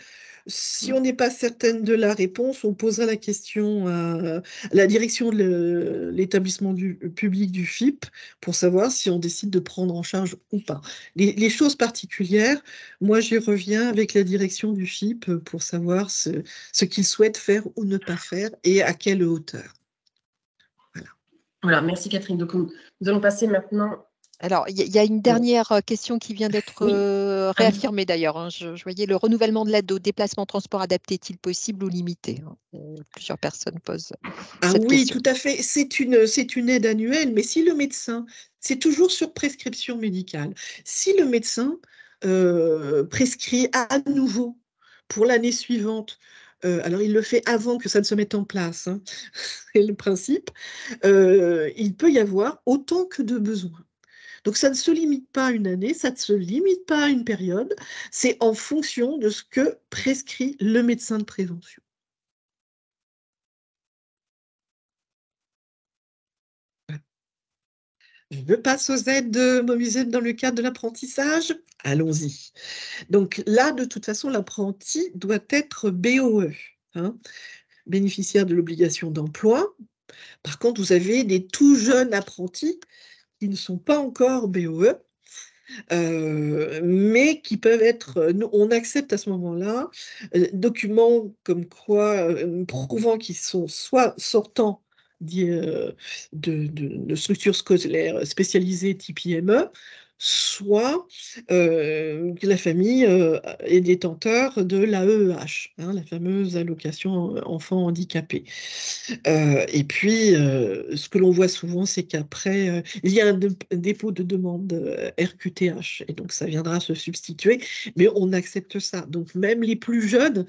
Si on n'est pas certaine de la réponse, on posera la question à la direction de l'établissement public du FIP pour savoir si on décide de prendre en charge ou pas. Les choses particulières, moi j'y reviens avec la direction du FIP pour savoir ce qu'ils souhaitent faire ou ne pas faire et à quelle hauteur. Voilà, merci Catherine. Donc, nous allons passer maintenant... Alors, il y a une dernière question qui vient d'être réaffirmée d'ailleurs. Hein. Je voyais le renouvellement de l'aide au déplacement transport adapté est-il possible ou limité? Plusieurs personnes posent cette question. Tout à fait. C'est une aide annuelle, mais si le médecin, c'est toujours sur prescription médicale, si le médecin prescrit à nouveau pour l'année suivante, alors il le fait avant que ça ne se mette en place, hein, c'est le principe, il peut y avoir autant que de besoins. Donc, ça ne se limite pas à une année, ça ne se limite pas à une période, c'est en fonction de ce que prescrit le médecin de prévention. Je passe aux aides mobilisées dans le cadre de l'apprentissage. Allons-y. Donc là, de toute façon, l'apprenti doit être BOE, hein, bénéficiaire de l'obligation d'emploi. Par contre, vous avez des tout jeunes apprentis qui ne sont pas encore BOE, mais qui peuvent être, on accepte à ce moment-là, documents comme quoi, prouvant qu'ils sont soit sortants de structures scolaires spécialisées type IME, soit que la famille est détenteur de l'AEEH, hein, la fameuse allocation enfant handicapé. Et puis, ce que l'on voit souvent, c'est qu'après, il y a un dépôt de demande RQTH, et donc ça viendra se substituer, mais on accepte ça. Donc même les plus jeunes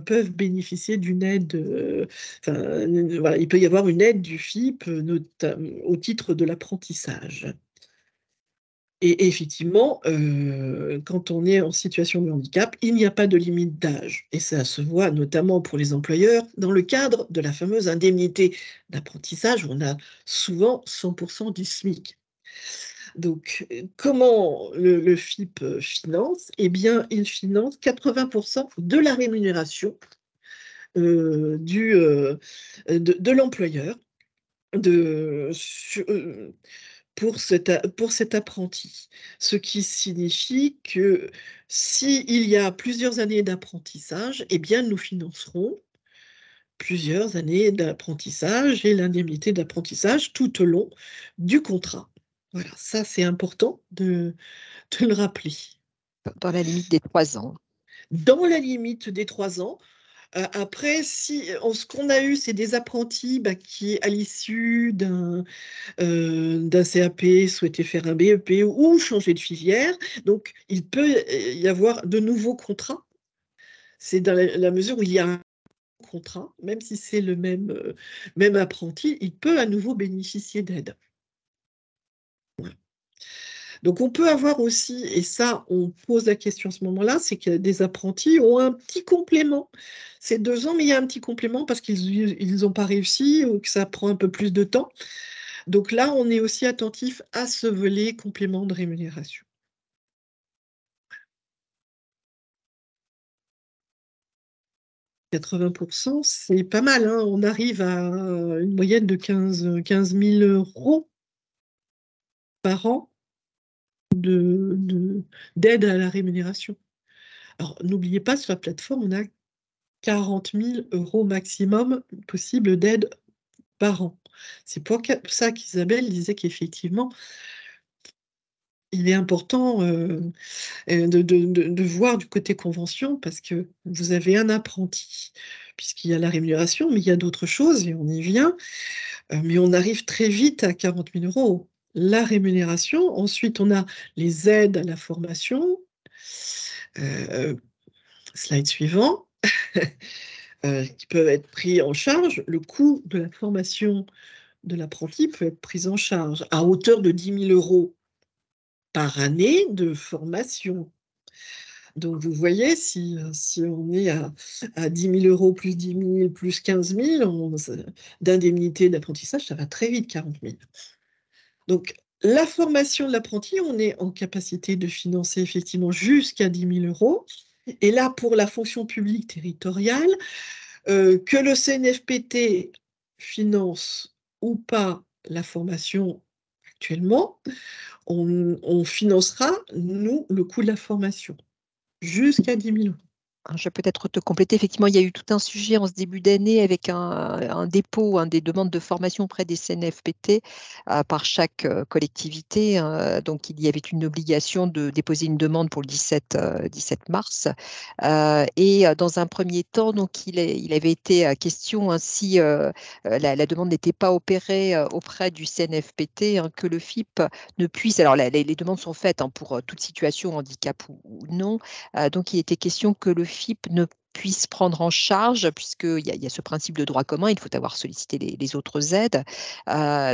peuvent bénéficier d'une aide, voilà, il peut y avoir une aide du FIP au titre de l'apprentissage. Et effectivement, quand on est en situation de handicap, il n'y a pas de limite d'âge. Et ça se voit notamment pour les employeurs dans le cadre de la fameuse indemnité d'apprentissage. On a souvent 100% du SMIC. Donc, comment le FIP finance? Eh bien, il finance 80% de la rémunération de l'employeur pour cet apprenti. Ce qui signifie que s'il y a plusieurs années d'apprentissage, eh bien, nous financerons plusieurs années d'apprentissage et l'indemnité d'apprentissage tout au long du contrat. Voilà, ça c'est important de le rappeler. Dans la limite des 3 ans. Dans la limite des 3 ans. Après, ce qu'on a eu, c'est des apprentis qui, à l'issue d'un CAP, souhaitaient faire un BEP ou changer de filière. Donc, il peut y avoir de nouveaux contrats. C'est dans la mesure où il y a un contrat, même si c'est le même apprenti, il peut à nouveau bénéficier d'aide. Voilà. Donc, on peut avoir aussi, et ça, on pose la question à ce moment-là, c'est que des apprentis ont un petit complément. C'est 2 ans, mais il y a un petit complément parce qu'ils n'ont pas réussi ou que ça prend un peu plus de temps. Donc là, on est aussi attentif à ce volet complément de rémunération. « 80%, c'est pas mal, hein. On arrive à une moyenne de 15 000 € par an d'aide à la rémunération. Alors, n'oubliez pas, sur la plateforme, on a 40 000 € maximum possible d'aide par an. C'est pour ça qu'Isabelle disait qu'effectivement, il est important de voir du côté convention, parce que vous avez un apprenti, puisqu'il y a la rémunération, mais il y a d'autres choses, et on y vient, mais on arrive très vite à 40 000 €. La rémunération, ensuite on a les aides à la formation, slide suivant, qui peuvent être pris en charge. Le coût de la formation de l'apprenti peut être pris en charge à hauteur de 10 000 € par année de formation. Donc, vous voyez, si on est à 10 000 € plus 10 000 plus 15 000 d'indemnité d'apprentissage, ça va très vite, 40 000. Donc, la formation de l'apprenti, on est en capacité de financer effectivement jusqu'à 10 000 €. Et là, pour la fonction publique territoriale, que le CNFPT finance ou pas la formation actuellement, on financera, nous, le coût de la formation, jusqu'à 10 000 €. Je vais peut-être te compléter. Effectivement, il y a eu tout un sujet en ce début d'année avec un dépôt, des demandes de formation auprès des CNFPT par chaque collectivité. Donc, il y avait une obligation de déposer une demande pour le 17 mars. Et dans un premier temps, donc, il avait été question, si la demande n'était pas opérée auprès du CNFPT, que le FIP ne puisse. Alors, les demandes sont faites pour toute situation, handicap ou non. Donc, il était question que le FIP ne puisse prendre en charge, puisqu'il y a ce principe de droit commun, il faut avoir sollicité les autres aides.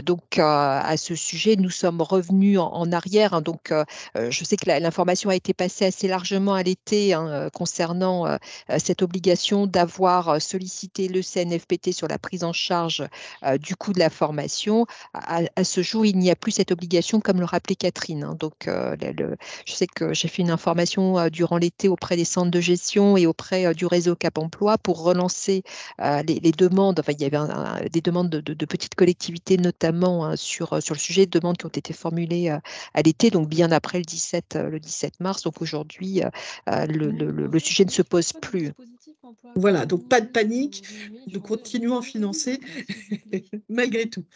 Donc, à ce sujet, nous sommes revenus en arrière. Donc, je sais que l'information a été passée assez largement à l'été concernant cette obligation d'avoir sollicité le CNFPT sur la prise en charge du coût de la formation. À ce jour, il n'y a plus cette obligation, comme le rappelait Catherine. Donc, je sais que j'ai fait une information durant l'été auprès des centres de gestion et auprès du réseau Cap Emploi pour relancer les demandes. Enfin, il y avait des demandes de petites collectivités, notamment sur le sujet, de demandes qui ont été formulées à l'été, donc bien après le 17 mars. Donc aujourd'hui, le sujet ne se pose plus. Voilà, donc pas de panique, nous continuons à financer malgré tout.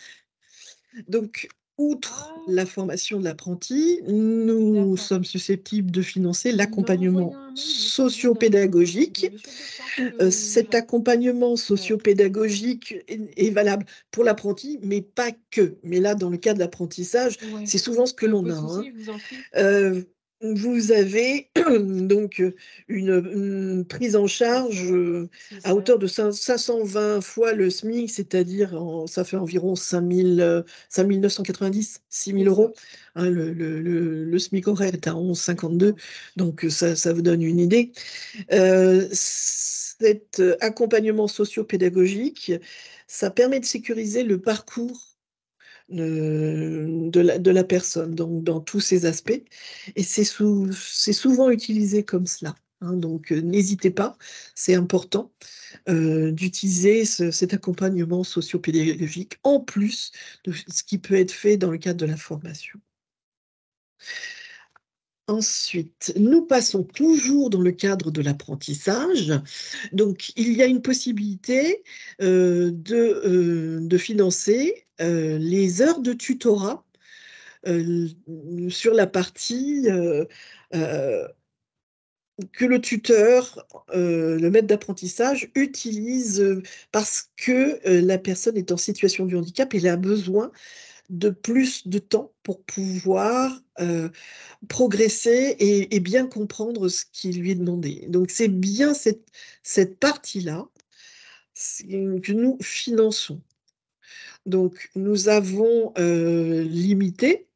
Donc, outre la formation de l'apprenti, nous sommes susceptibles de financer l'accompagnement socio-pédagogique. Cet accompagnement socio-pédagogique est valable pour l'apprenti, mais pas que. Mais là, dans le cas de l'apprentissage, c'est souvent ce que l'on a. Vous avez donc une prise en charge à hauteur de 520 fois le SMIC, c'est-à-dire ça fait environ 5 990, 6 000 €. Le SMIC horaire est à 11,52, donc ça vous donne une idée. Cet accompagnement socio-pédagogique, ça permet de sécuriser le parcours de la personne, donc dans tous ses aspects, et c'est souvent utilisé comme cela. Donc n'hésitez pas, c'est important d'utiliser cet accompagnement socio-pédagogique en plus de ce qui peut être fait dans le cadre de la formation. Ensuite, nous passons toujours dans le cadre de l'apprentissage. Donc, il y a une possibilité de financer les heures de tutorat sur la partie que le tuteur, le maître d'apprentissage, utilise parce que la personne est en situation de handicap et elle a besoin de plus de temps pour pouvoir progresser et bien comprendre ce qui lui est demandé. Donc, c'est bien cette partie-là que nous finançons. Donc, nous avons limité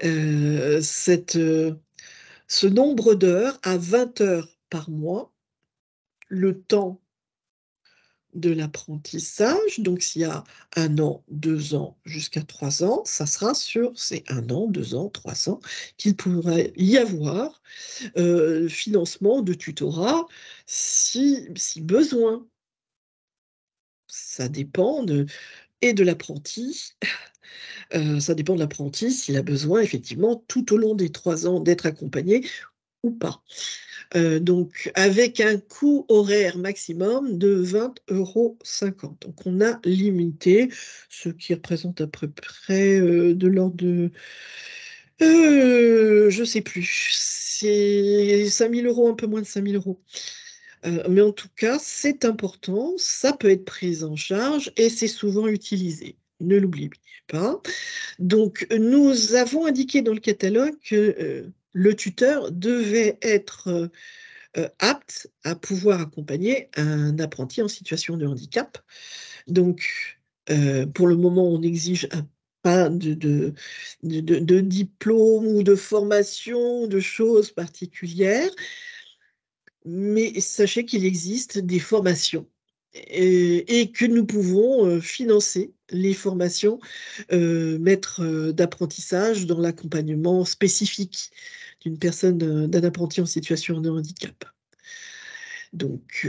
ce nombre d'heures à 20 heures par mois, le temps de l'apprentissage. Donc, s'il y a 1 an, 2 ans, jusqu'à 3 ans, ça sera sur ces 1 an, 2 ans, 3 ans qu'il pourrait y avoir financement de tutorat si besoin. Ça dépend de l'apprenti. Ça dépend de l'apprenti s'il a besoin, effectivement, tout au long des 3 ans, d'être accompagné ou pas. Donc, avec un coût horaire maximum de 20,50 €. Donc, on a limité, ce qui représente à peu près de l'ordre de, je ne sais plus, c'est 5 000 €, un peu moins de 5 000 €. Mais en tout cas, c'est important, ça peut être pris en charge et c'est souvent utilisé. Ne l'oubliez pas. Donc, nous avons indiqué dans le catalogue que le tuteur devait être apte à pouvoir accompagner un apprenti en situation de handicap. Donc, pour le moment, on n'exige pas de diplôme ou de formation, de choses particulières, mais sachez qu'il existe des formations et que nous pouvons financer les formations maîtres d'apprentissage dans l'accompagnement spécifique d'une personne, d'un apprenti en situation de handicap. Donc,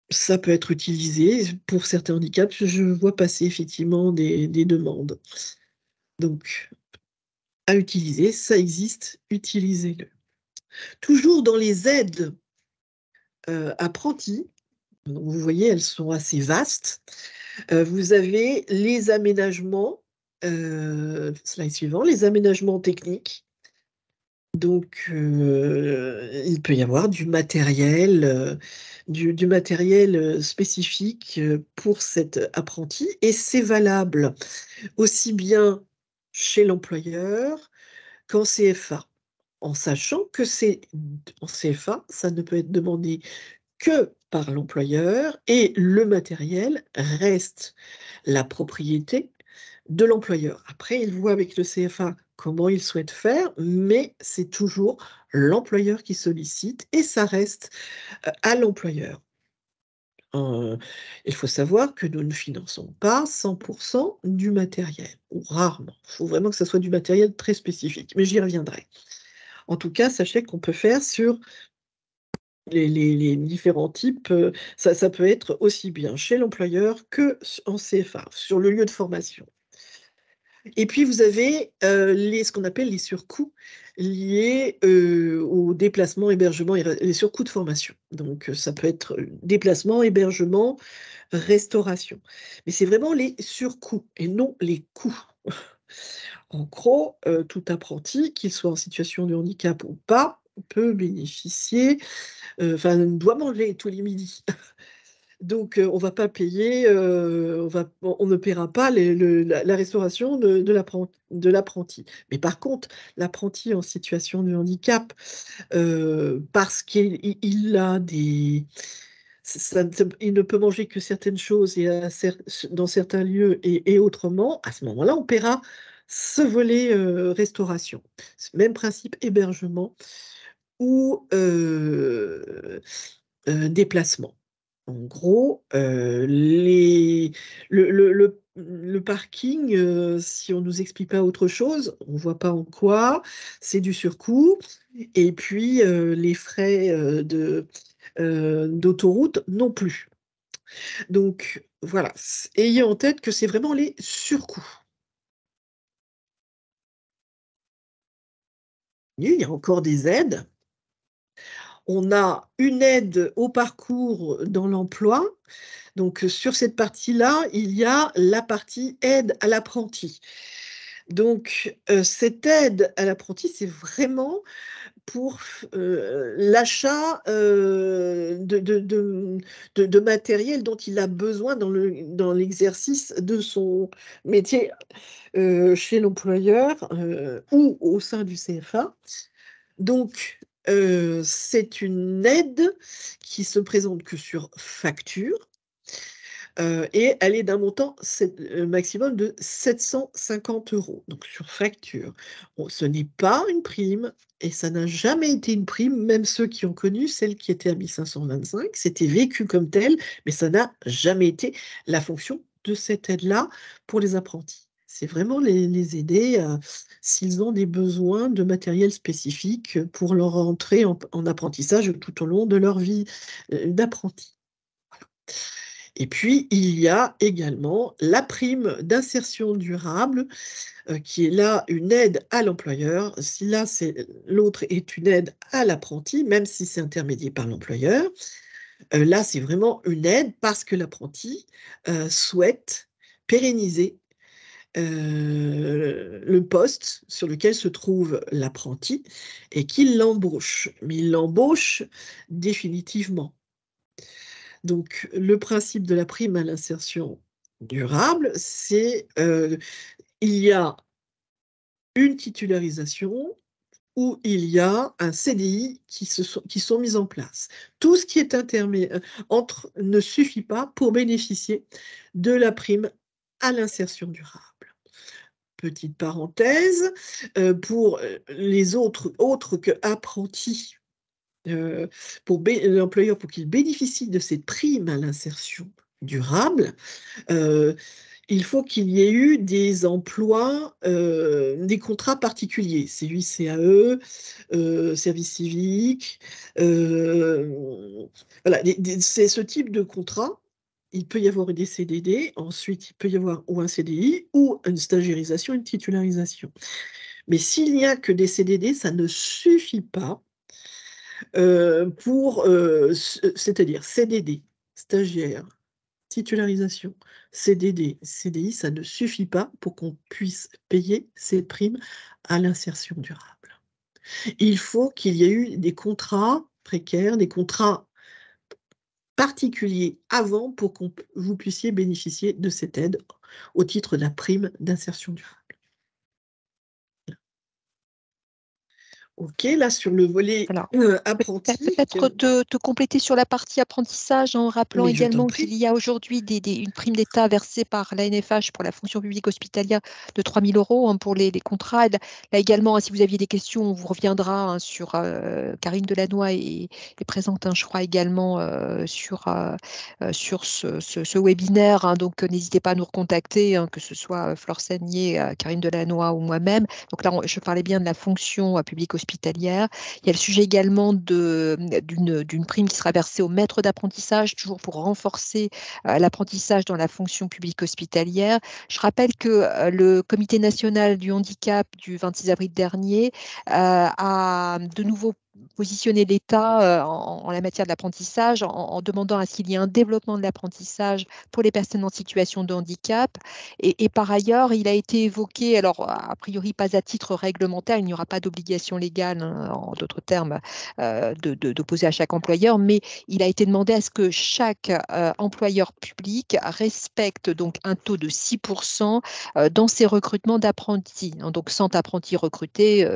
ça peut être utilisé pour certains handicaps. Je vois passer effectivement des demandes. Donc, à utiliser, ça existe, utilisez-le. Toujours dans les aides apprentis, donc vous voyez, elles sont assez vastes. Vous avez les aménagements, slide suivant, les aménagements techniques. Donc, il peut y avoir du matériel spécifique pour cet apprenti et c'est valable aussi bien chez l'employeur qu'en CFA, en sachant que en CFA, ça ne peut être demandé que par l'employeur et le matériel reste la propriété de l'employeur. Après, il voit avec le CFA comment il souhaite faire, mais c'est toujours l'employeur qui sollicite et ça reste à l'employeur. Il faut savoir que nous ne finançons pas 100% du matériel, ou rarement. Il faut vraiment que ce soit du matériel très spécifique, mais j'y reviendrai. En tout cas, sachez qu'on peut faire sur les différents types, ça peut être aussi bien chez l'employeur qu'en CFA, sur le lieu de formation. Et puis vous avez ce qu'on appelle les surcoûts liés au déplacement, hébergement et les surcoûts de formation. Donc ça peut être déplacement, hébergement, restauration. Mais c'est vraiment les surcoûts et non les coûts. En gros, tout apprenti, qu'il soit en situation de handicap ou pas, peut bénéficier, doit manger tous les midis. Donc, on va pas payer, on ne paiera pas la restauration de l'apprenti. Mais par contre, l'apprenti en situation de handicap, parce qu'il a des il ne peut manger que certaines choses et dans certains lieux et autrement, à ce moment-là, on paiera ce volet restauration. Même principe hébergement ou déplacement. En gros, le parking, si on ne nous explique pas autre chose, on ne voit pas en quoi, c'est du surcoût. Et puis, les frais d'autoroute non plus. Donc, voilà, ayez en tête que c'est vraiment les surcoûts. Il y a encore des aides. On a une aide au parcours dans l'emploi. Donc, sur cette partie-là, il y a la partie aide à l'apprenti. Donc, cette aide à l'apprenti, c'est vraiment pour l'achat de matériel dont il a besoin dans l'exercice de son métier chez l'employeur ou au sein du CFA. Donc, c'est une aide qui se présente que sur facture et elle est d'un montant maximum de 750 €, donc sur facture. Bon, ce n'est pas une prime et ça n'a jamais été une prime, même ceux qui ont connu celle qui était à 1 525, c'était vécu comme tel, mais ça n'a jamais été la fonction de cette aide-là pour les apprentis. C'est vraiment les aider s'ils ont des besoins de matériel spécifique pour leur entrée en apprentissage tout au long de leur vie d'apprenti. Voilà. Et puis, il y a également la prime d'insertion durable, qui est là une aide à l'employeur. Si là, l'autre est une aide à l'apprenti, même si c'est intermédié par l'employeur. Là, c'est vraiment une aide parce que l'apprenti souhaite pérenniser le poste sur lequel se trouve l'apprenti et qu'il l'embauche. Mais il l'embauche définitivement. Donc, le principe de la prime à l'insertion durable, c'est il y a une titularisation où il y a un CDI qui sont mis en place. Tout ce qui est entre ne suffit pas pour bénéficier de la prime à l'insertion durable. Petite parenthèse, pour les autres que apprentis, pour l'employeur, pour qu'il bénéficie de cette prime à l'insertion durable, il faut qu'il y ait eu des emplois, des contrats particuliers, CUI-CAE, service civique, voilà, c'est ce type de contrat. Il peut y avoir des CDD, ensuite il peut y avoir ou un CDI, ou une stagiairisation, une titularisation. Mais s'il n'y a que des CDD, ça ne suffit pas c'est-à-dire CDD, stagiaire, titularisation, CDD, CDI, ça ne suffit pas pour qu'on puisse payer ces primes à l'insertion durable. Il faut qu'il y ait eu des contrats précaires, des contrats particulier avant pour que vous puissiez bénéficier de cette aide au titre de la prime d'insertion durable. Ok, là sur le volet apprenti. Peut-être te compléter sur la partie apprentissage en rappelant également qu'il y a aujourd'hui une prime d'État versée par l'ANFH pour la fonction publique hospitalière de 3 000 € pour les contrats. Là également, si vous aviez des questions, on vous reviendra sur Karine Delannoy est présente, je crois, également sur ce webinaire. Donc, n'hésitez pas à nous recontacter, que ce soit Flore Sagnier, Karine Delannoy ou moi-même. Donc là, je parlais bien de la fonction publique hospitalière. Il y a le sujet également d'une prime qui sera versée aux maîtres d'apprentissage, toujours pour renforcer l'apprentissage dans la fonction publique hospitalière. Je rappelle que le Comité national du handicap du 26 avril dernier a de nouveau positionner l'État en la matière de l'apprentissage en demandant à ce qu'il y ait un développement de l'apprentissage pour les personnes en situation de handicap. Et par ailleurs, il a été évoqué, alors a priori pas à titre réglementaire, il n'y aura pas d'obligation légale, en d'autres termes, d'opposer à chaque employeur, mais il a été demandé à ce que chaque employeur public respecte donc un taux de 6% dans ses recrutements d'apprentis. Donc 100 apprentis recrutés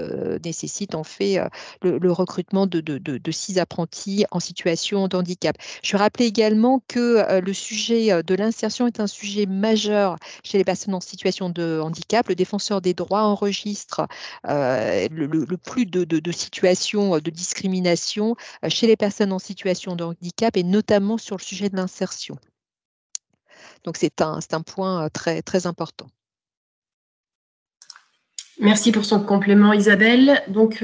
nécessite en fait le recrutement de 6 apprentis en situation de handicap. Je rappelais également que le sujet de l'insertion est un sujet majeur chez les personnes en situation de handicap. Le défenseur des droits enregistre le plus de situations de discrimination chez les personnes en situation de handicap et notamment sur le sujet de l'insertion. Donc c'est un point très, très important. Merci pour son complément, Isabelle. Donc,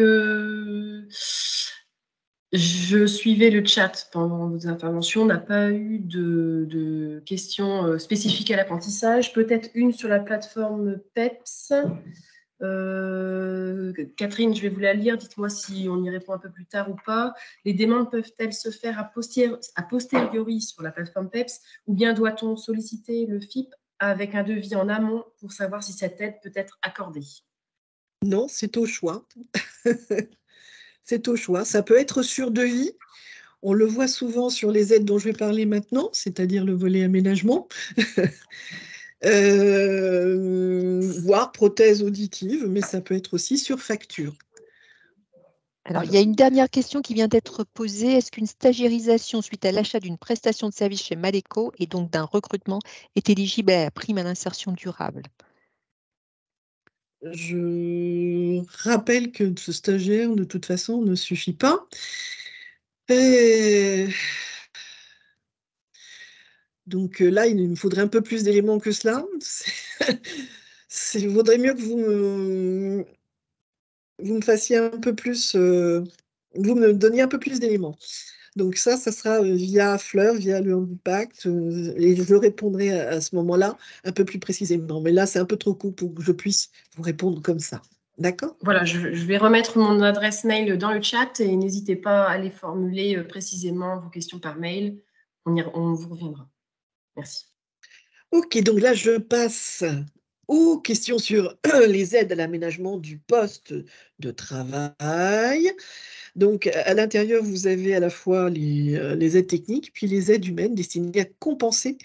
je suivais le chat pendant vos interventions. On n'a pas eu de questions spécifiques à l'apprentissage. Peut-être une sur la plateforme PEPS. Catherine, je vais vous la lire. Dites-moi si on y répond un peu plus tard ou pas. Les demandes peuvent-elles se faire a posteriori sur la plateforme PEPS ou bien doit-on solliciter le FIP avec un devis en amont pour savoir si cette aide peut être accordée? Non, c'est au choix. C'est au choix. Ça peut être sur devis. On le voit souvent sur les aides dont je vais parler maintenant, c'est-à-dire le volet aménagement, voire prothèse auditive, mais ça peut être aussi sur facture. Alors, il y a une dernière question qui vient d'être posée. Est-ce qu'une stagiairisation suite à l'achat d'une prestation de service chez Maleco et donc d'un recrutement est éligible à la prime à l'insertion durable? Je rappelle que ce stagiaire, de toute façon, ne suffit pas. Et... Donc là, il me faudrait un peu plus d'éléments que cela. Il vaudrait mieux que vous me fassiez un peu plus, vous me donniez un peu plus d'éléments. Donc ça sera via Fleur, via le Handipact, et je répondrai à ce moment-là un peu plus précisément. Mais là, c'est un peu trop court pour que je puisse vous répondre comme ça. D'accord? Voilà, je vais remettre mon adresse mail dans le chat et n'hésitez pas à les formuler précisément vos questions par mail. On vous reviendra. Merci. Ok, donc là, je passe aux questions sur les aides à l'aménagement du poste de travail. Donc, à l'intérieur, vous avez à la fois les aides techniques, puis les aides humaines destinées à compenser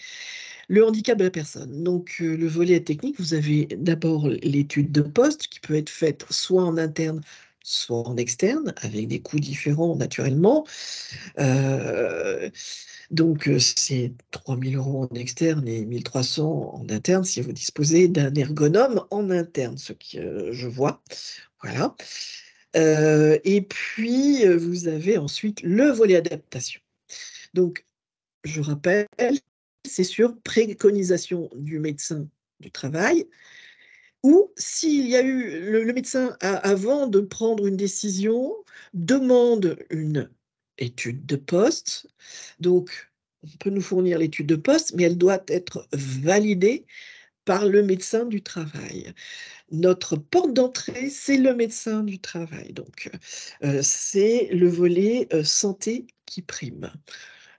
le handicap de la personne. Donc, le volet technique, vous avez d'abord l'étude de poste qui peut être faite soit en interne, soit en externe, avec des coûts différents naturellement. Donc, c'est 3 000 € en externe et 1 300 en interne si vous disposez d'un ergonome en interne, ce que je vois. Voilà. Et puis, vous avez ensuite le volet adaptation. Donc, je rappelle, c'est sur préconisation du médecin du travail, ou s'il y a eu le médecin, avant de prendre une décision, demande une étude de poste. Donc, on peut nous fournir l'étude de poste, mais elle doit être validée par le médecin du travail. Notre porte d'entrée, c'est le médecin du travail. Donc, c'est le volet santé qui prime.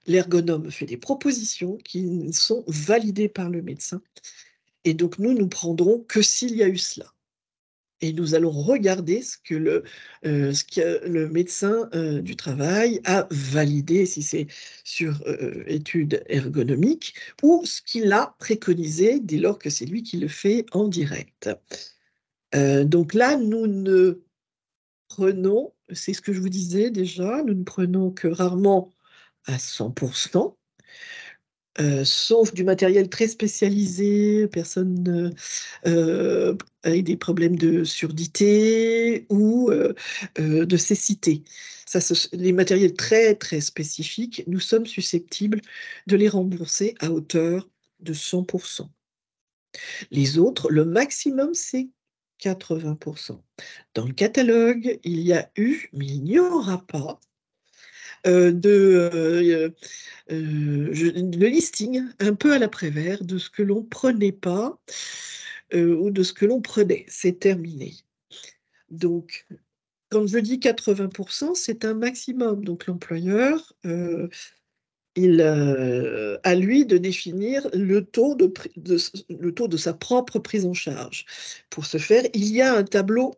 L'ergonome fait des propositions qui sont validées par le médecin. Et donc, nous prendrons que s'il y a eu cela. Et nous allons regarder ce que le médecin du travail a validé, si c'est sur étude ergonomique, ou ce qu'il a préconisé dès lors que c'est lui qui le fait en direct. Donc là, nous ne prenons, c'est ce que je vous disais déjà, nous ne prenons que rarement à 100%, sauf du matériel très spécialisé, personne avec des problèmes de surdité ou de cécité. Ça, les matériels très, très spécifiques, nous sommes susceptibles de les rembourser à hauteur de 100%. Les autres, le maximum, c'est 80%. Dans le catalogue, il y a eu, mais il n'y aura pas, le listing un peu à la Prévert de ce que l'on prenait pas ou de ce que l'on prenait. C'est terminé. Donc, quand je dis 80%, c'est un maximum. Donc, l'employeur, il à lui de définir le taux de sa propre prise en charge. Pour ce faire, il y a un tableau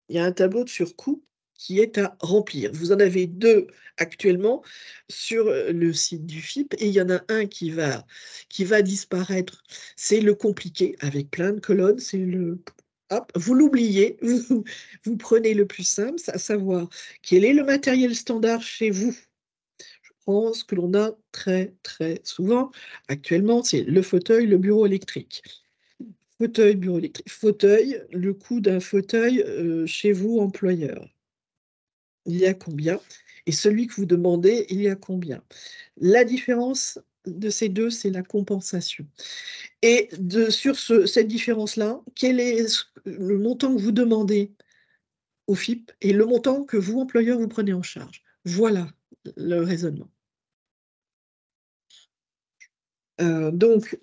de surcoût qui est à remplir. Vous en avez 2 actuellement sur le site du FIP et il y en a un qui va disparaître. C'est le compliqué avec plein de colonnes. C'est hop, vous l'oubliez, vous prenez le plus simple, à savoir quel est le matériel standard chez vous. Je prends ce que l'on a très, très souvent. Actuellement, c'est le fauteuil, le bureau électrique. Fauteuil, bureau électrique. Fauteuil, le coût d'un fauteuil chez vous, employeur. Il y a combien? Et celui que vous demandez, il y a combien? La différence de ces deux, c'est la compensation. Et sur cette différence-là, quel est le montant que vous demandez au FIP et le montant que vous, employeur, vous prenez en charge? Voilà le raisonnement. Donc,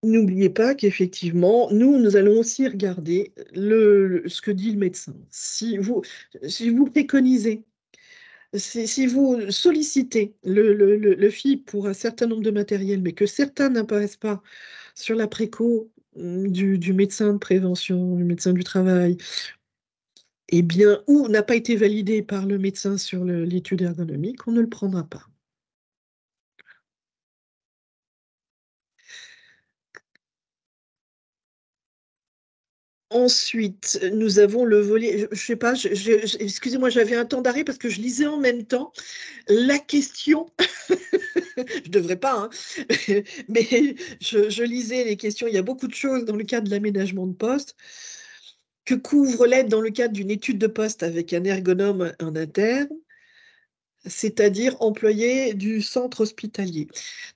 n'oubliez pas qu'effectivement, nous allons aussi regarder ce que dit le médecin. Si vous préconisez, si vous sollicitez le FIP pour un certain nombre de matériels, mais que certains n'apparaissent pas sur la préco du médecin de prévention, du médecin du travail, eh bien, ou n'a pas été validé par le médecin sur l'étude ergonomique, on ne le prendra pas. Ensuite, nous avons le volet, je ne sais pas, excusez-moi, j'avais un temps d'arrêt parce que je lisais en même temps la question, je ne devrais pas, hein, mais je lisais les questions, il y a beaucoup de choses dans le cadre de l'aménagement de poste que couvre l'aide dans le cadre d'une étude de poste avec un ergonome en interne. c'est-à-dire employés du centre hospitalier.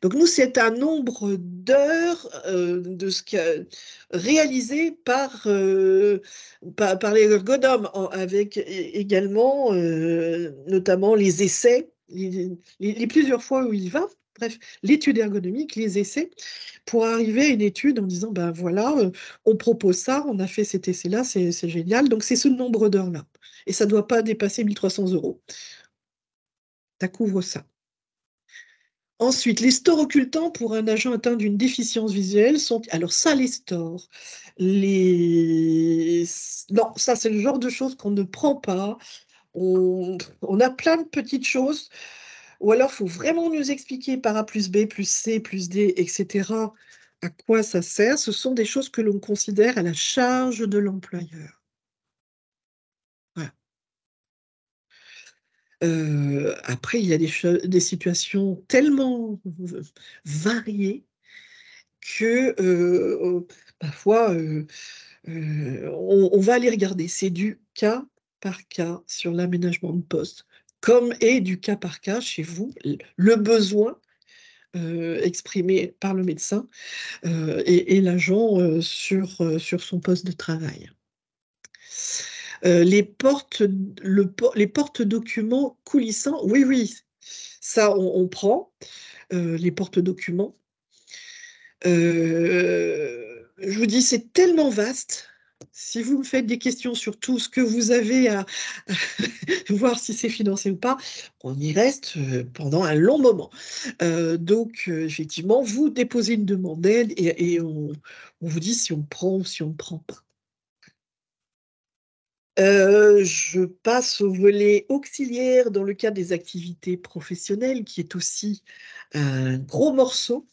Donc nous, c'est un nombre d'heures de ce réalisé par les ergonomes, avec également notamment les essais, les plusieurs fois où il va. Bref, l'étude ergonomique, les essais, pour arriver à une étude en disant, ben voilà, on propose ça, on a fait cet essai-là, c'est génial. Donc c'est ce nombre d'heures-là. Et ça ne doit pas dépasser 1 300 €. Ça couvre ça. Ensuite, les stores occultants pour un agent atteint d'une déficience visuelle sont... Alors ça, les stores, non, ça c'est le genre de choses qu'on ne prend pas. On a plein de petites choses, ou alors il faut vraiment nous expliquer par A plus B plus C plus D, etc., à quoi ça sert. Ce sont des choses que l'on considère à la charge de l'employeur. Voilà. Après, il y a des situations tellement variées que parfois, on va les regarder. C'est du cas par cas sur l'aménagement de poste, comme est du cas par cas chez vous, le besoin exprimé par le médecin et l'agent sur son poste de travail. Les porte-documents coulissants, oui, ça on prend, les porte-documents. Je vous dis, c'est tellement vaste. Si vous me faites des questions sur tout ce que vous avez à voir si c'est financé ou pas, on y reste pendant un long moment. Donc, effectivement, vous déposez une demande d'aide et on vous dit si on prend ou si on ne prend pas. Je passe au volet auxiliaire dans le cadre des activités professionnelles, qui est aussi un gros morceau,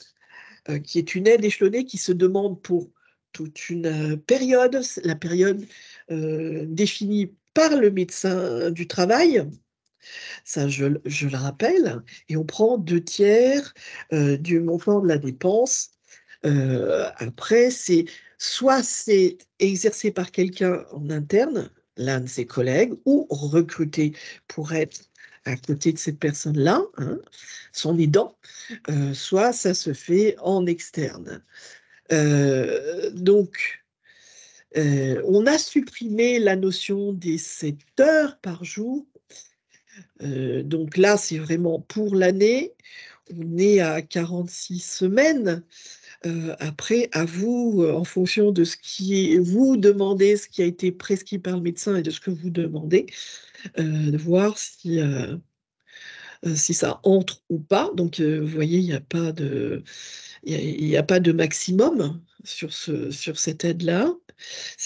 qui est une aide échelonnée qui se demande pour toute une période, la période définie par le médecin du travail. Ça, je le rappelle, et on prend 2/3 du montant de la dépense. Après, soit c'est exercé par quelqu'un en interne, l'un de ses collègues, ou recruté pour être à côté de cette personne-là, hein, son aidant, soit ça se fait en externe. Donc, on a supprimé la notion des 7 heures par jour. Donc là, c'est vraiment pour l'année. On est à 46 semaines. Après, à vous, en fonction de ce qui est vous demandez, ce qui a été prescrit par le médecin et de ce que vous demandez, de voir si ça entre ou pas. Donc, vous voyez, il n'y a pas de, il y a pas de maximum sur cette aide-là.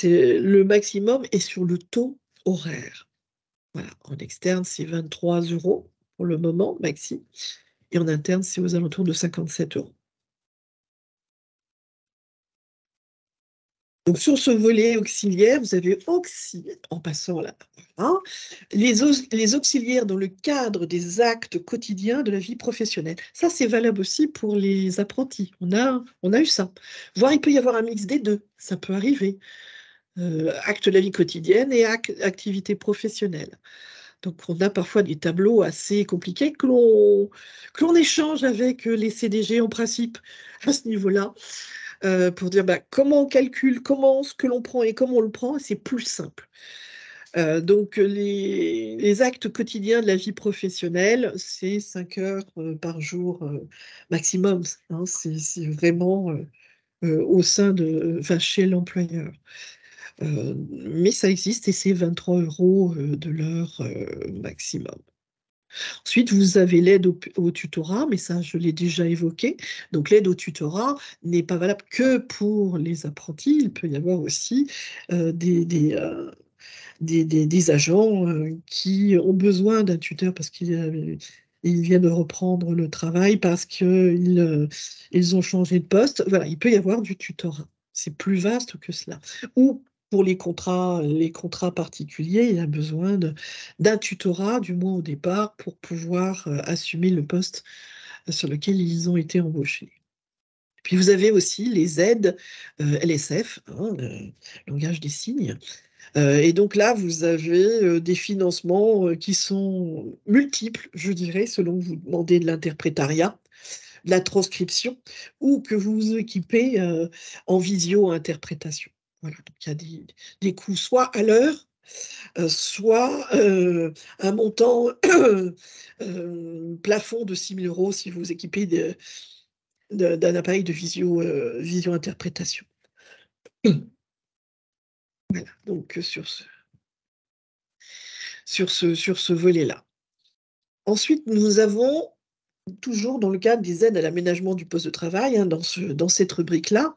Le maximum est sur le taux horaire. Voilà, en externe, c'est 23 € pour le moment, maxi. Et en interne, c'est aux alentours de 57 €. Donc, sur ce volet auxiliaire, vous avez en passant là, hein, les auxiliaires dans le cadre des actes quotidiens de la vie professionnelle. Ça, c'est valable aussi pour les apprentis. On a eu ça. Voire, il peut y avoir un mix des deux. Ça peut arriver. Acte de la vie quotidienne et activité professionnelle. Donc, on a parfois des tableaux assez compliqués que l'on échange avec les CDG en principe à ce niveau-là. Pour dire comment on calcule, comment ce que l'on prend et comment on le prend, c'est plus simple. Donc, les actes quotidiens de la vie professionnelle, c'est 5 heures par jour maximum. Hein, c'est vraiment au sein chez l'employeur. Mais ça existe et c'est 23 € de l'heure maximum. Ensuite, vous avez l'aide au tutorat, mais ça, je l'ai déjà évoqué. Donc, l'aide au tutorat n'est pas valable que pour les apprentis. Il peut y avoir aussi des agents qui ont besoin d'un tuteur parce qu'ils viennent de reprendre le travail, parce qu'ils ont changé de poste. Voilà, il peut y avoir du tutorat. C'est plus vaste que cela. Ou pour les contrats particuliers, il y a besoin d'un tutorat, du moins au départ, pour pouvoir assumer le poste sur lequel ils ont été embauchés. Puis vous avez aussi les aides LSF, hein, le langage des signes. Et donc là, vous avez des financements qui sont multiples, je dirais, selon que vous demandez de l'interprétariat, de la transcription, ou que vous vous équipez en visio-interprétation. Voilà, donc il y a des coûts soit à l'heure, soit un montant plafond de 6 000 € si vous vous équipez d'un appareil de visio-interprétation. Voilà, donc sur ce volet-là. Ensuite, nous avons, toujours dans le cadre des aides à l'aménagement du poste de travail, hein, dans cette rubrique-là,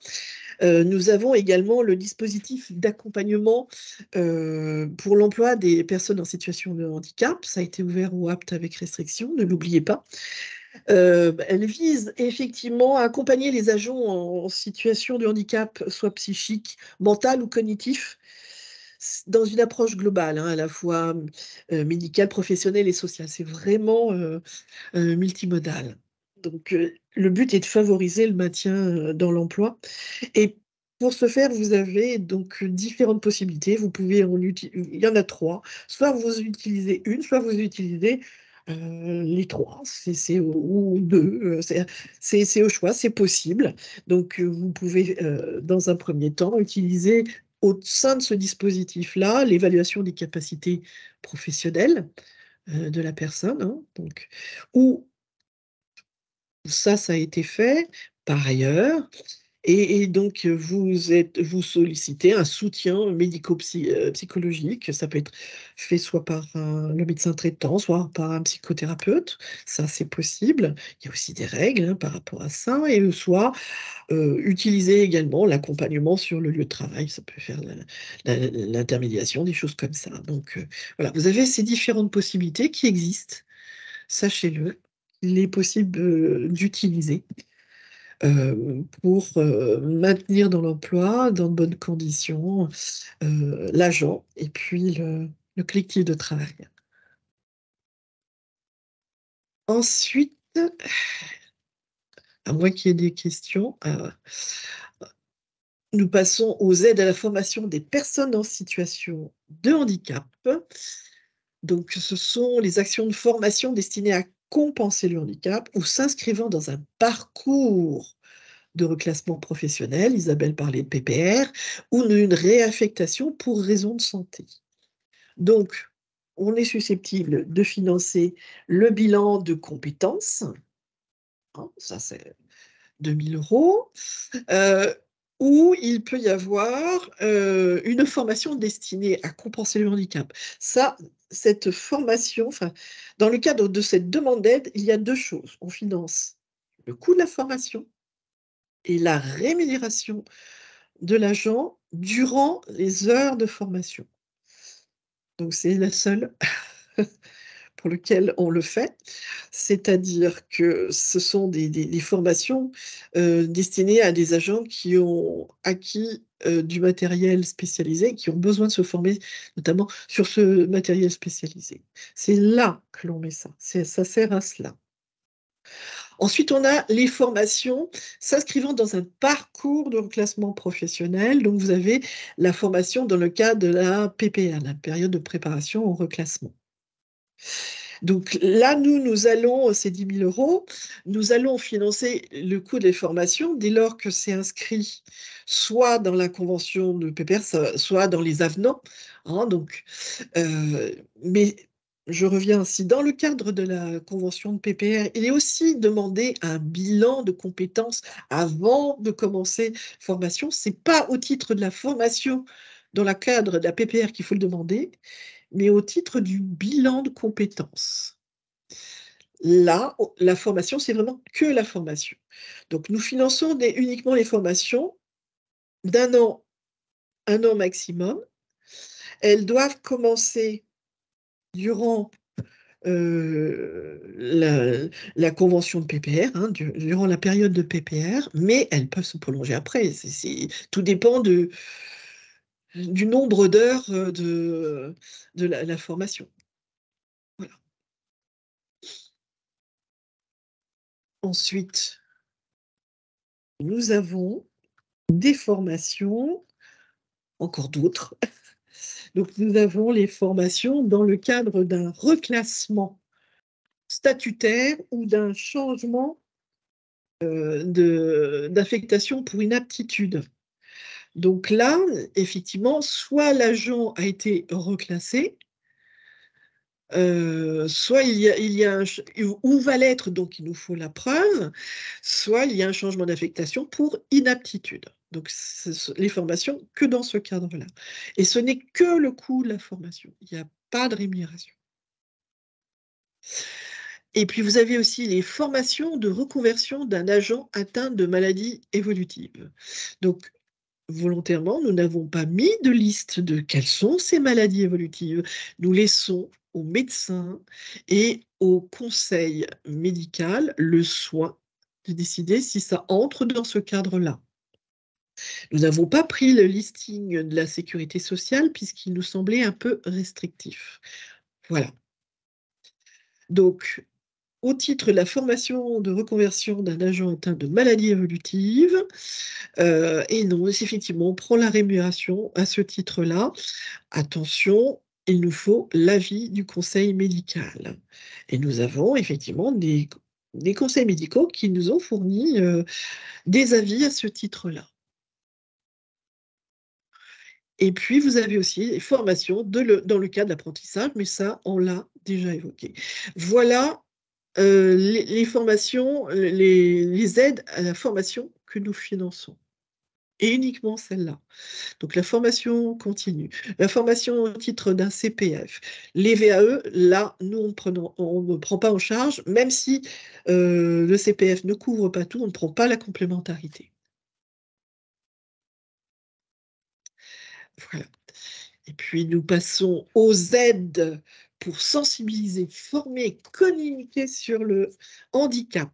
nous avons également le dispositif d'accompagnement pour l'emploi des personnes en situation de handicap. Ça a été ouvert aux aptes avec restriction, ne l'oubliez pas. Elle vise effectivement à accompagner les agents en situation de handicap, soit psychique, mental ou cognitif, dans une approche globale, hein, à la fois médicale, professionnelle et sociale. C'est vraiment multimodal. Donc, le but est de favoriser le maintien dans l'emploi. Et pour ce faire, vous avez donc différentes possibilités. Vous pouvez il y en a 3. Soit vous utilisez une, soit vous utilisez les 3, ou 2. C'est au choix, c'est possible. Donc, vous pouvez, dans un premier temps, utiliser au sein de ce dispositif-là l'évaluation des capacités professionnelles de la personne, hein, donc, ou ça a été fait par ailleurs. Et donc, vous sollicitez un soutien médico-psychologique. Ça peut être fait soit par le médecin traitant, soit par un psychothérapeute. Ça, c'est possible. Il y a aussi des règles hein, par rapport à ça. Et soit utiliser également l'accompagnement sur le lieu de travail. Ça peut faire l'intermédiation, des choses comme ça. Donc, voilà, vous avez ces différentes possibilités qui existent. Sachez-le, il est possible d'utiliser pour maintenir dans l'emploi, dans de bonnes conditions, l'agent et puis le collectif de travail. Ensuite, à moins qu'il y ait des questions, nous passons aux aides à la formation des personnes en situation de handicap. Donc, ce sont les actions de formation destinées à compenser le handicap ou s'inscrivant dans un parcours de reclassement professionnel, Isabelle parlait de PPR, ou d'une réaffectation pour raison de santé. Donc, on est susceptible de financer le bilan de compétences, hein, ça c'est 2 000 €, ou il peut y avoir une formation destinée à compenser le handicap. Cette formation, dans le cadre de cette demande d'aide, il y a 2 choses. On finance le coût de la formation et la rémunération de l'agent durant les heures de formation. Donc, c'est la seule pour laquelle on le fait. C'est-à-dire que ce sont des formations destinées à des agents qui ont acquis du matériel spécialisé, qui ont besoin de se former, notamment sur ce matériel spécialisé. C'est là que l'on met ça. Ça sert à cela. Ensuite, on a les formations s'inscrivant dans un parcours de reclassement professionnel. Donc, vous avez la formation dans le cadre de la PPR, la période de préparation au reclassement. Donc là, nous allons, c'est 10 000 €, nous allons financer le coût des formations dès lors que c'est inscrit soit dans la convention de PPR, soit dans les avenants. Hein, donc, mais je reviens ainsi, dans le cadre de la convention de PPR, il est aussi demandé un bilan de compétences avant de commencer formation. Ce n'est pas au titre de la formation dans le cadre de la PPR qu'il faut le demander, mais au titre du bilan de compétences. Là, la formation, c'est vraiment que la formation. Donc, nous finançons uniquement les formations d'1 an, 1 an maximum. Elles doivent commencer durant la convention de PPR, hein, durant la période de PPR, mais elles peuvent se prolonger après. Tout dépend du nombre d'heures de la formation. Voilà. Ensuite, nous avons des formations, encore d'autres. Donc, nous avons les formations dans le cadre d'un reclassement statutaire ou d'un changement d'affectation pour inaptitude. Donc là, effectivement, soit l'agent a été reclassé, soit il y a où va l'être, donc il nous faut la preuve, soit il y a un changement d'affectation pour inaptitude. Donc, les formations que dans ce cadre-là. Et ce n'est que le coût de la formation. Il n'y a pas de rémunération. Et puis, vous avez aussi les formations de reconversion d'un agent atteint de maladies évolutives. Donc, volontairement, nous n'avons pas mis de liste de quelles sont ces maladies évolutives. Nous laissons aux médecins et au conseil médical le soin de décider si ça entre dans ce cadre-là. Nous n'avons pas pris le listing de la sécurité sociale puisqu'il nous semblait un peu restrictif. Voilà. Donc, au titre de la formation de reconversion d'un agent atteint de maladie évolutive, et non, effectivement, on prend la rémunération à ce titre-là. Attention, il nous faut l'avis du conseil médical. Et nous avons effectivement des conseils médicaux qui nous ont fourni des avis à ce titre-là. Et puis, vous avez aussi les formations dans le cadre de l'apprentissage, mais ça, on l'a déjà évoqué. Voilà les formations, les aides à la formation que nous finançons. Et uniquement celle-là. Donc, la formation continue. La formation au titre d'un CPF. Les VAE, là, nous, on ne prend pas en charge, même si le CPF ne couvre pas tout, on ne prend pas la complémentarité. Voilà. Et puis, nous passons aux aides pour sensibiliser, former, communiquer sur le handicap.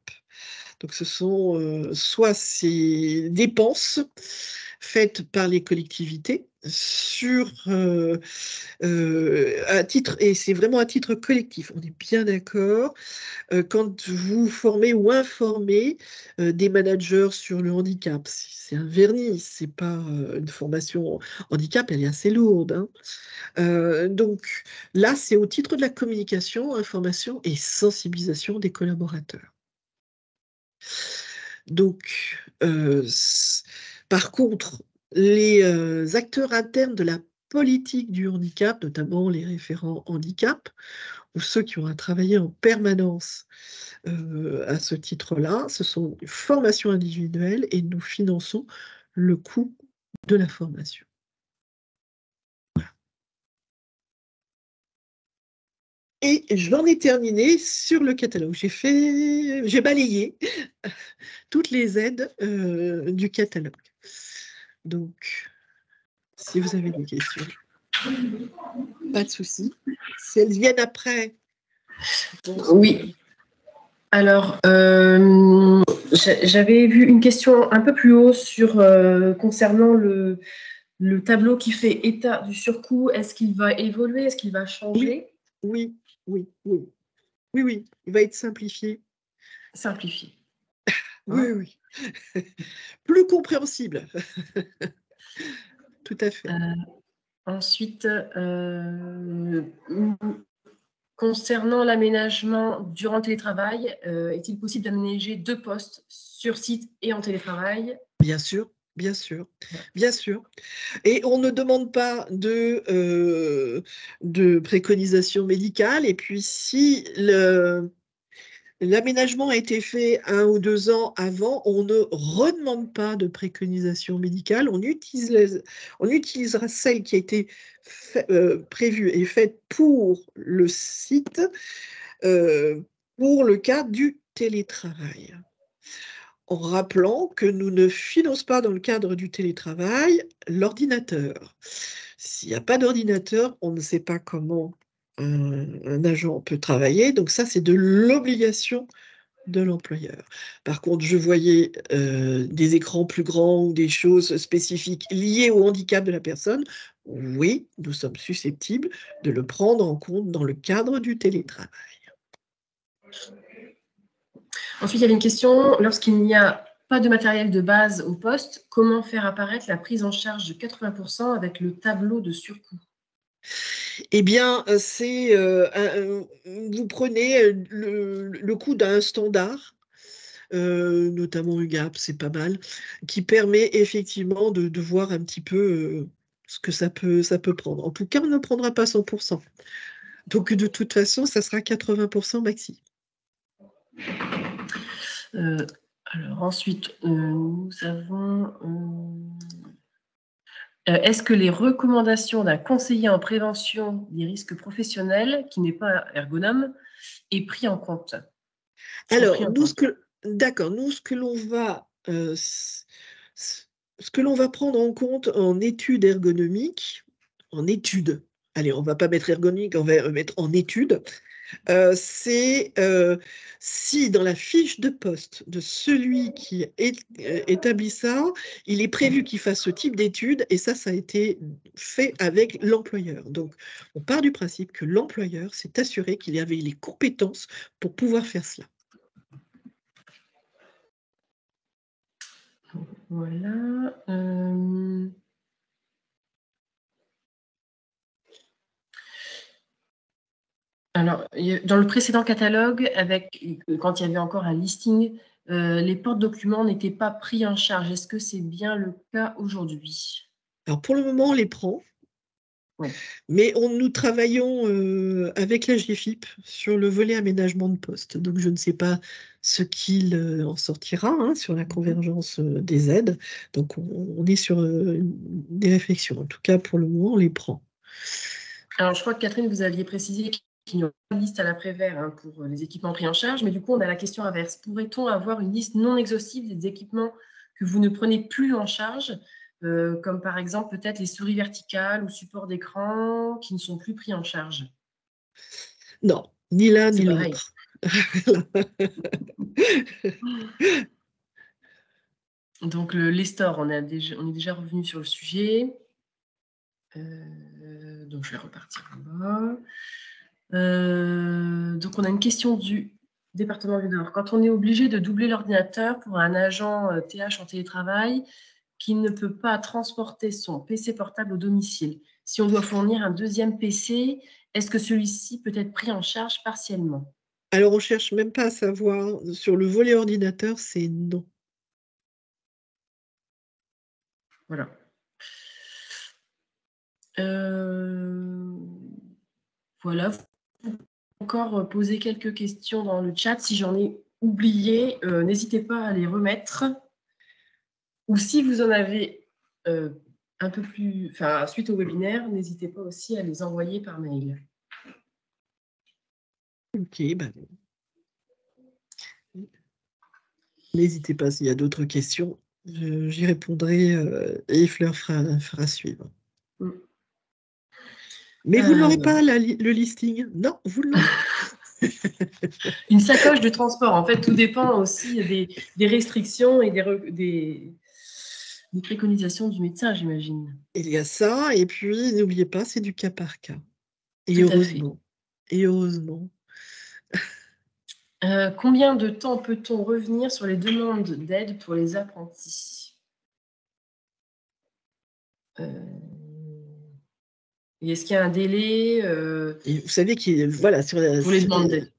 Donc, ce sont soit ces dépenses faites par les collectivités sur à titre, et c'est vraiment à titre collectif, on est bien d'accord, quand vous formez ou informez des managers sur le handicap, c'est un vernis, c'est pas une formation handicap, elle est assez lourde, hein. Donc là, c'est au titre de la communication, information et sensibilisation des collaborateurs. Donc, par contre, les acteurs internes de la politique du handicap, notamment les référents handicap, ou ceux qui ont à travailler en permanence à ce titre-là, ce sont des formations individuelles et nous finançons le coût de la formation. Et j'en ai terminé sur le catalogue. J'ai balayé toutes les aides du catalogue. Donc, si vous avez des questions, pas de souci. Si elles viennent après, oui. Alors, j'avais vu une question un peu plus haut concernant le tableau qui fait état du surcoût. Est-ce qu'il va évoluer? Est-ce qu'il va changer? Oui, il va être simplifié. Simplifié. Oui. Plus compréhensible. Tout à fait. Ensuite, concernant l'aménagement durant le télétravail, est-il possible d'aménager 2 postes sur site et en télétravail? Bien sûr. Et on ne demande pas de préconisation médicale. Et puis, si l'aménagement a été fait 1 ou 2 ans avant, on ne redemande pas de préconisation médicale. On utilisera celle qui a été prévue et faite pour le site, pour le cas du télétravail. En rappelant que nous ne finançons pas dans le cadre du télétravail l'ordinateur. S'il n'y a pas d'ordinateur, on ne sait pas comment un agent peut travailler. Donc ça, c'est de l'obligation de l'employeur. Par contre, je voyais des écrans plus grands ou des choses spécifiques liées au handicap de la personne. Oui, nous sommes susceptibles de le prendre en compte dans le cadre du télétravail. Ensuite, il y avait une question. Lorsqu'il n'y a pas de matériel de base au poste, comment faire apparaître la prise en charge de 80% avec le tableau de surcoût? Eh bien, vous prenez le coût d'un standard, notamment UGAP, c'est pas mal, qui permet effectivement de voir un petit peu ce que ça peut prendre. En tout cas, on ne prendra pas 100%. Donc, de toute façon, ça sera 80% maxi. Alors ensuite, nous avons... est-ce que les recommandations d'un conseiller en prévention des risques professionnels, qui n'est pas ergonome, est pris en compte? Alors, d'accord, nous, ce que l'on va prendre en compte en étude ergonomique, allez, on ne va pas mettre ergonomique, on va mettre en étude, c'est si dans la fiche de poste de celui qui établit ça, il est prévu qu'il fasse ce type d'étude, et ça a été fait avec l'employeur. Donc, on part du principe que l'employeur s'est assuré qu'il avait les compétences pour pouvoir faire cela. Voilà. Alors, dans le précédent catalogue, quand il y avait encore un listing, les porte-documents n'étaient pas pris en charge. Est-ce que c'est bien le cas aujourd'hui? Alors, pour le moment, on les prend. Oui. Mais nous travaillons avec la GFIP sur le volet aménagement de poste. Donc, je ne sais pas ce qu'il en sortira sur la convergence des aides. Donc, on est sur des réflexions. En tout cas, pour le moment, on les prend. Alors, je crois que Catherine, vous aviez précisé qu'il n'y aurait pas de liste à l'après-vert pour les équipements pris en charge. Mais du coup, on a la question inverse. Pourrait-on avoir une liste non exhaustive des équipements que vous ne prenez plus en charge, comme par exemple peut-être les souris verticales ou supports d'écran qui ne sont plus pris en charge? Non, ni l'un ni l'autre. Donc, les stores, on est déjà revenu sur le sujet. Donc, je vais repartir en bas. Donc, on a une question du département du Nord. Quand on est obligé de doubler l'ordinateur pour un agent TH en télétravail qui ne peut pas transporter son PC portable au domicile, si on doit fournir un deuxième PC, est-ce que celui-ci peut être pris en charge partiellement? Alors, on ne cherche même pas à savoir. Sur le volet ordinateur, c'est non. Voilà. Voilà. Vous pouvez encore poser quelques questions dans le chat. Si j'en ai oublié, n'hésitez pas à les remettre. Ou si vous en avez un peu plus, suite au webinaire, n'hésitez pas aussi à les envoyer par mail. Ok, n'hésitez pas s'il y a d'autres questions. J'y répondrai et Fleur fera suivre. Mais vous ne l'aurez pas, le listing? Non, vous ne l'aurez pas. Une sacoche de transport, en fait, tout dépend aussi des restrictions et des préconisations du médecin, j'imagine. Il y a ça, et puis n'oubliez pas, c'est du cas par cas. Et Tout à heureusement. Et heureusement. Combien de temps peut-on revenir sur les demandes d'aide pour les apprentis? Et est-ce qu'il y a un délai Et vous savez voilà, pour les demandes d'aide?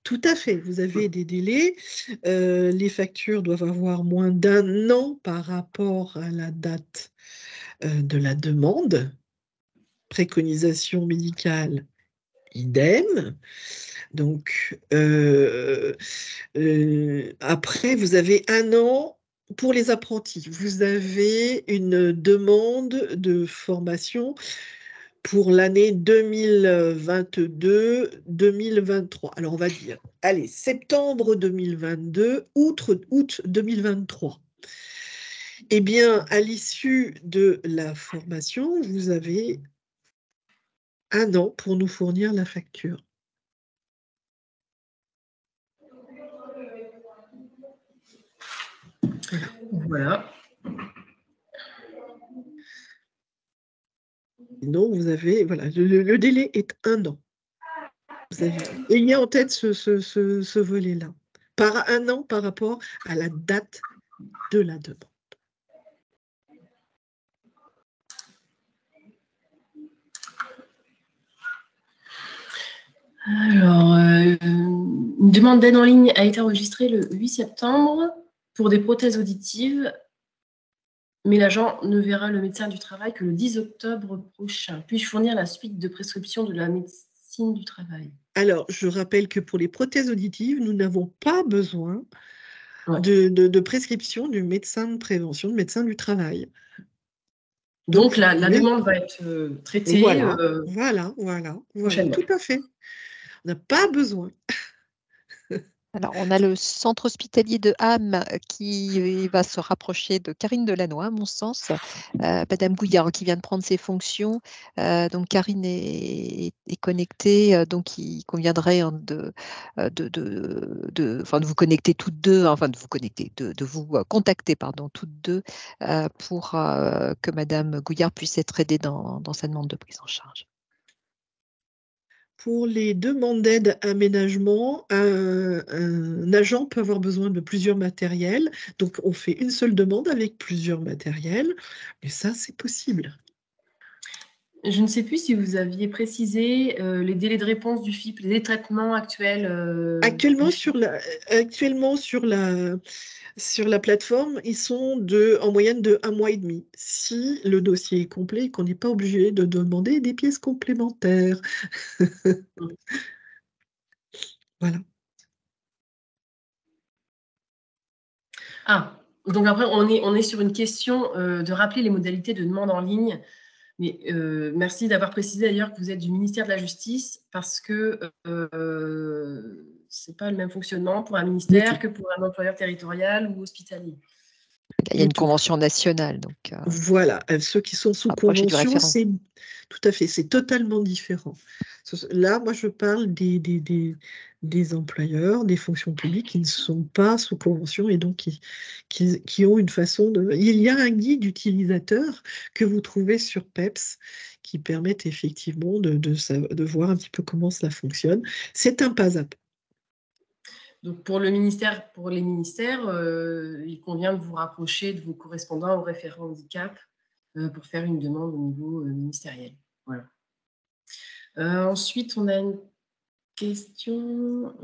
Tout à fait, vous avez des délais. Les factures doivent avoir moins d'1 an par rapport à la date de la demande. Préconisation médicale, idem. Donc, après, vous avez 1 an pour les apprentis. Vous avez une demande de formation pour l'année 2022-2023. Alors, on va dire, allez, septembre 2022, août 2023. Eh bien, à l'issue de la formation, vous avez 1 an pour nous fournir la facture. Voilà. Sinon, vous avez, voilà, le délai est 1 an. Vous avez, ayez en tête ce volet-là. Par 1 an par rapport à la date de la demande. Alors, une demande d'aide en ligne a été enregistrée le 8 septembre pour des prothèses auditives, mais l'agent ne verra le médecin du travail que le 10 octobre prochain. Puis-je fournir la suite de prescription de la médecine du travail? Alors, je rappelle que pour les prothèses auditives, nous n'avons pas besoin Ouais. de prescription du médecin de prévention, du médecin du travail. Donc la demande va être traitée voilà, prochainement. tout à fait. On n'a pas besoin. Alors, on a le centre hospitalier de Ham qui va se rapprocher de Karine Delannoy, à mon sens, Madame Gouillard qui vient de prendre ses fonctions. Donc, Karine est connectée, donc il conviendrait de vous connecter toutes deux, enfin de vous connecter, de vous contacter, pardon, toutes deux pour que Madame Gouillard puisse être aidée dans sa demande de prise en charge. Pour les demandes d'aide aménagement, un agent peut avoir besoin de plusieurs matériels. Donc, on fait une seule demande avec plusieurs matériels. Et ça, c'est possible. Je ne sais plus si vous aviez précisé les délais de réponse du FIP, les traitements actuels. Actuellement, sur la plateforme, ils sont en moyenne de 1 mois et demi. Si le dossier est complet et qu'on n'est pas obligé de demander des pièces complémentaires. Voilà. Ah, donc après, on est sur une question de rappeler les modalités de demande en ligne. Mais merci d'avoir précisé d'ailleurs que vous êtes du ministère de la Justice parce que ce n'est pas le même fonctionnement pour un ministère que pour un employeur territorial ou hospitalier. Il y a une convention nationale. Donc, voilà, ceux qui sont sous convention, c'est tout à fait, c'est totalement différent. Là, moi, je parle des employeurs, des fonctions publiques qui ne sont pas sous convention et donc qui ont une façon de... Il y a un guide utilisateur que vous trouvez sur PEPS qui permet effectivement de voir un petit peu comment cela fonctionne. C'est un pas à pas. Donc pour les ministères, il convient de vous rapprocher de vos correspondants ou référents handicap pour faire une demande au niveau ministériel. Voilà. Ensuite, on a une question.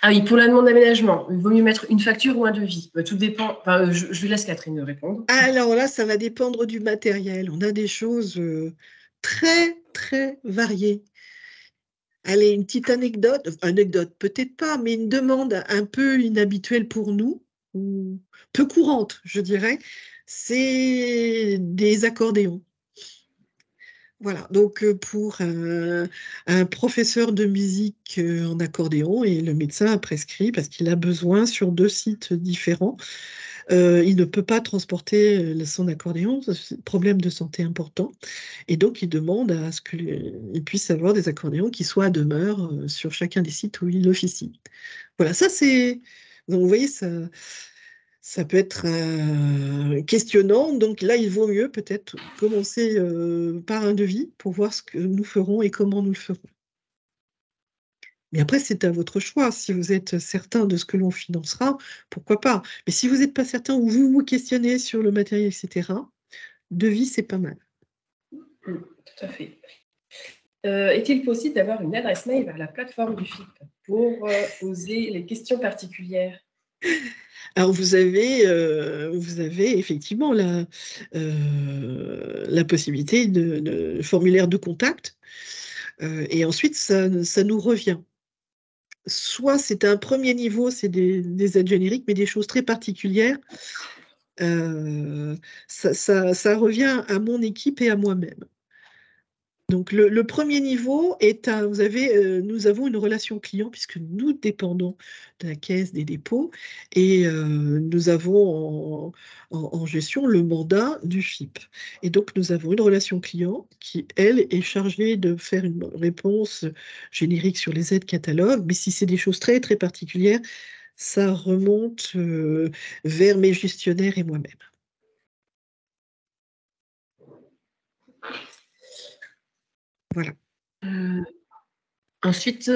Ah oui, pour la demande d'aménagement, il vaut mieux mettre une facture ou un devis. Tout dépend. Enfin, je laisse Catherine répondre. Alors là, ça va dépendre du matériel. On a des choses très, très variées. Allez, une petite anecdote peut-être pas, mais une demande un peu inhabituelle pour nous, ou peu courante, je dirais, c'est des accordéons. Voilà, donc pour un professeur de musique en accordéon, et le médecin a prescrit parce qu'il a besoin sur 2 sites différents. Il ne peut pas transporter son accordéon, c'est un problème de santé important. Et donc, il demande à ce qu'il puisse avoir des accordéons qui soient à demeure sur chacun des sites où il officie. Voilà, ça c'est... Donc, vous voyez, ça peut être questionnant. Donc là, il vaut mieux peut-être commencer par un devis pour voir ce que nous ferons et comment nous le ferons. Mais après, c'est à votre choix. Si vous êtes certain de ce que l'on financera, pourquoi pas. Mais si vous n'êtes pas certain ou vous vous questionnez sur le matériel, etc., devis, c'est pas mal. Tout à fait. Est-il possible d'avoir une adresse mail vers la plateforme du FIP pour poser les questions particulières? Alors, vous avez effectivement la possibilité de formulaire de contact. Et ensuite, ça nous revient. Soit c'est un premier niveau, c'est des aides génériques, mais des choses très particulières. Ça revient à mon équipe et à moi-même. Donc, le premier niveau est nous avons une relation client puisque nous dépendons de la Caisse des dépôts et nous avons en gestion le mandat du FIP. Et donc, nous avons une relation client qui, elle, est chargée de faire une réponse générique sur les aides catalogues. Mais si c'est des choses très, très particulières, ça remonte vers mes gestionnaires et moi-même. Voilà. Ensuite,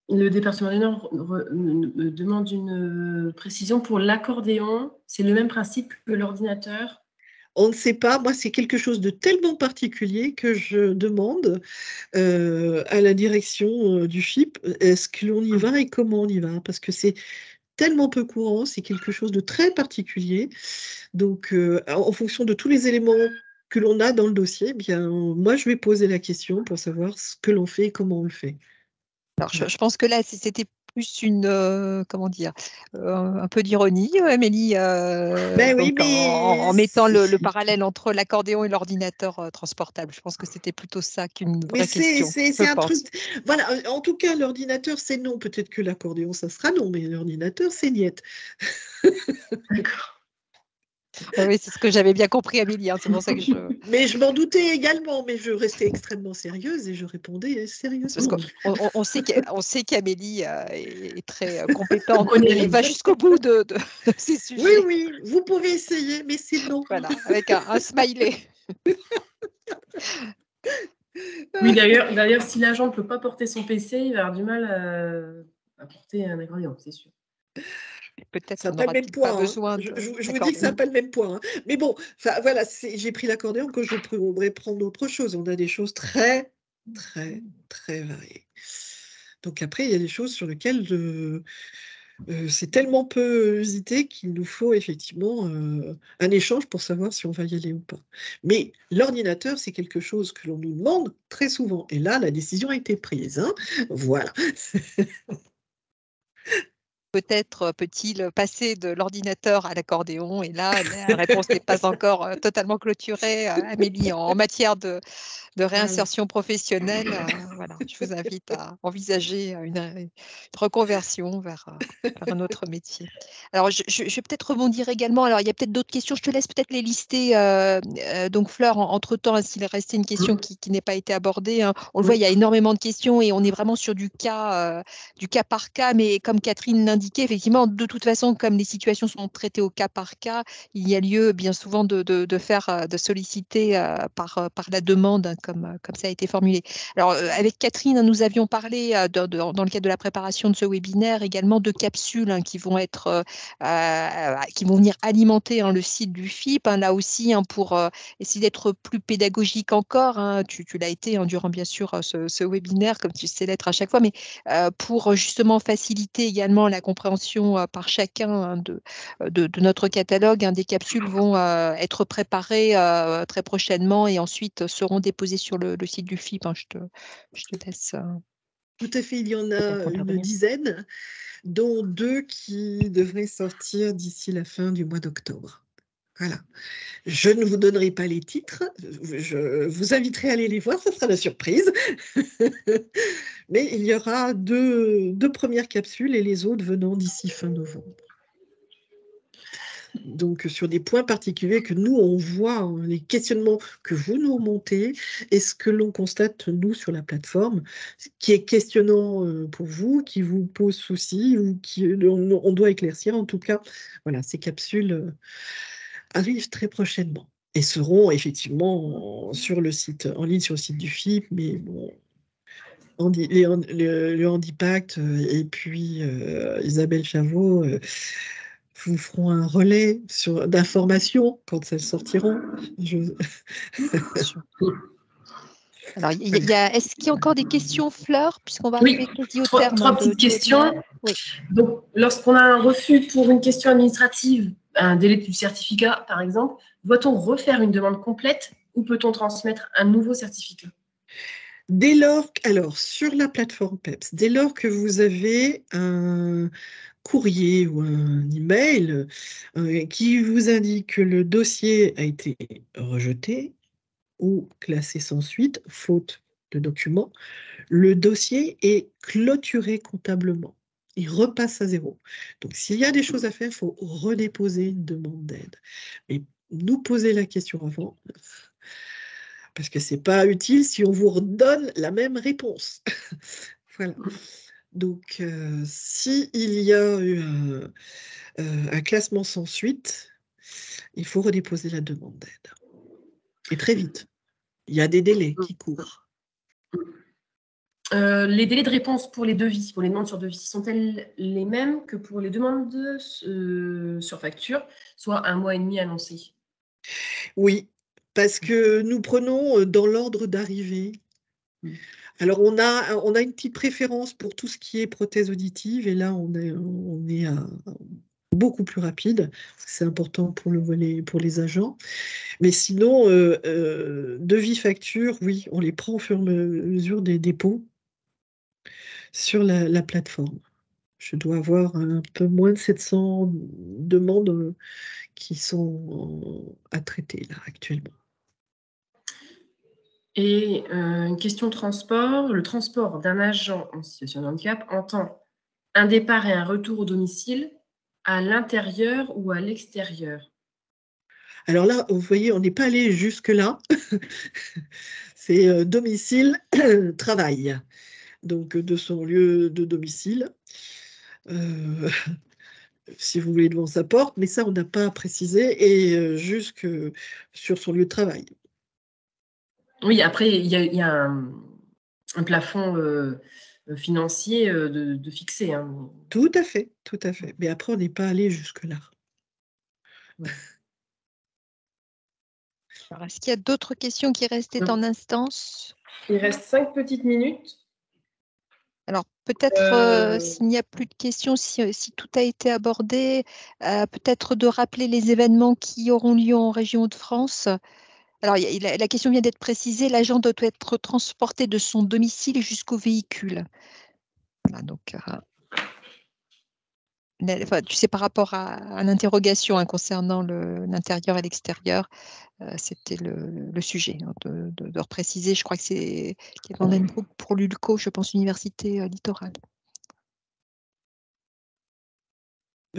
Le département du Nord me demande une précision pour l'accordéon. C'est le même principe que l'ordinateur? On ne sait pas, moi c'est quelque chose de tellement particulier que je demande à la direction du FIP, est-ce que l'on y va et comment on y va? Parce que c'est tellement peu courant, c'est quelque chose de très particulier. Donc en fonction de tous les éléments que l'on a dans le dossier, eh bien, moi je vais poser la question pour savoir ce que l'on fait et comment on le fait. Alors, je pense que là, c'était plus comment dire, un peu d'ironie, Amélie, Ben oui, donc mais en mettant le parallèle entre l'accordéon et l'ordinateur transportable. Je pense que c'était plutôt ça qu'une vraie question, je c'est un pense. truc. Voilà, en tout cas, l'ordinateur, c'est non. Peut-être que l'accordéon, ça sera non, mais l'ordinateur, c'est niet. D'accord. Oui, c'est ce que j'avais bien compris, Amélie, hein, c'est pour ça que je... Mais je m'en doutais également, mais je restais extrêmement sérieuse et je répondais Parce sérieusement. qu'on sait qu'Amélie est très compétente connaît et les va jusqu'au bout de ces Oui, sujets. oui, vous pouvez essayer, mais c'est non. Voilà, avec un smiley. Oui, d'ailleurs, si l'agent ne peut pas porter son PC, il va avoir du mal à porter un accordéon, c'est sûr. Peut-être Ça n'a pas le même n'aura-t-il pas poids. Hein. besoin Je vous dis que ça n'a d'accordéon. pas le même poids. Hein. Mais bon, voilà, j'ai pris l'accordéon quand je pourrais prendre autre chose. On a des choses très, très, très variées. Donc après, il y a des choses sur lesquelles c'est tellement peu usité qu'il nous faut effectivement un échange pour savoir si on va y aller ou pas. Mais l'ordinateur, c'est quelque chose que l'on nous demande très souvent. Et là, la décision a été prise. Hein. Voilà. Peut-être peut-il passer de l'ordinateur à l'accordéon. Et là, la réponse n'est pas encore totalement clôturée, Amélie, en matière de réinsertion professionnelle. Voilà, je vous invite à envisager une reconversion vers un autre métier. Alors, je vais peut-être rebondir également. Alors, il y a peut-être d'autres questions. Je te laisse peut-être les lister. Donc, Fleur, entre-temps, s'il est resté une question qui n'est pas été abordée, hein, on le voit, il y a énormément de questions et on est vraiment sur du cas par cas. Mais comme Catherine l'indiquait, effectivement, de toute façon, comme les situations sont traitées au cas par cas, il y a lieu bien souvent de solliciter par la demande, hein, comme ça a été formulé. Alors, avec Catherine, nous avions parlé dans le cadre de la préparation de ce webinaire également de capsules, hein, qui vont venir alimenter, hein, le site du FIP, hein, là aussi, hein, pour essayer d'être plus pédagogique encore. Hein, tu l'as été, hein, durant bien sûr ce webinaire, comme tu sais l'être à chaque fois, mais pour justement faciliter également la compréhension par chacun, hein, de notre catalogue, hein, des capsules vont être préparées très prochainement et ensuite seront déposées sur le site du FIP. Hein. Je te laisse. Tout à fait, il y en a une dizaine, dont 2 qui devraient sortir d'ici la fin du mois d'octobre. Voilà. Je ne vous donnerai pas les titres, je vous inviterai à aller les voir, ça sera la surprise. Mais il y aura deux premières capsules et les autres venant d'ici fin novembre. Donc, sur des points particuliers que nous, on voit, hein, les questionnements que vous nous remontez et ce que l'on constate, nous, sur la plateforme, qui est questionnant pour vous, qui vous pose souci ou on doit éclaircir. En tout cas, voilà, ces capsules arrivent très prochainement et seront effectivement sur le site, en ligne sur le site du FIP, mais bon, le Handipact et puis Isabelle Chavot vous feront un relais d'informations quand elles sortiront. Alors, est-ce qu'il y a encore des questions, Fleur, puisqu'on va Oui, arriver quasi au trois terme petites questions. Oui. Donc, lorsqu'on a un refus pour une question administrative, un délai du certificat, par exemple, doit-on refaire une demande complète ou peut-on transmettre un nouveau certificat? Dès lors, alors, sur la plateforme PEPS, dès lors que vous avez un courrier ou un email qui vous indique que le dossier a été rejeté ou classé sans suite, faute de document, le dossier est clôturé comptablement. Il repasse à zéro. Donc, s'il y a des choses à faire, il faut redéposer une demande d'aide. Mais nous poser la question avant, parce que ce n'est pas utile si on vous redonne la même réponse. Voilà. Donc, s'il y a eu un classement sans suite, il faut redéposer la demande d'aide. Et très vite. Il y a des délais qui courent. Les délais de réponse pour les devis, pour les demandes sur devis, sont-elles les mêmes que pour les demandes sur facture, soit 1 mois et demi annoncé? Oui, parce que nous prenons dans l'ordre d'arrivée. Mm. Alors, on a une petite préférence pour tout ce qui est prothèse auditive, et là, on est beaucoup plus rapide, parce que c'est important pour les agents. Mais sinon, devis facture, oui, on les prend au fur et à mesure des dépôts sur la plateforme. Je dois avoir un peu moins de 700 demandes qui sont à traiter là actuellement. Et une question de transport. Le transport d'un agent en situation de handicap entend un départ et un retour au domicile à l'intérieur ou à l'extérieur? Alors là, vous voyez, on n'est pas allé jusque-là. C'est domicile, travail. Donc, de son lieu de domicile, si vous voulez, devant sa porte, mais ça, on n'a pas précisé, et jusque sur son lieu de travail. Oui, après, il y a un plafond financier de fixé. Hein. Tout à fait, tout à fait. Mais après, on n'est pas allé jusque-là. Ouais. Alors, est-ce qu'il y a d'autres questions qui restaient Non. en instance? Il reste 5 petites minutes. Alors, peut-être, s'il n'y a plus de questions, si tout a été abordé, peut-être de rappeler les événements qui auront lieu en région de France. Alors, la question vient d'être précisée, l'agent doit être transporté de son domicile jusqu'au véhicule. Voilà, donc, tu sais, par rapport à l'interrogation concernant l'intérieur et l'extérieur, c'était le sujet, hein, de repréciser. Je crois que c'est pour l'ULCO, je pense, Université Littorale.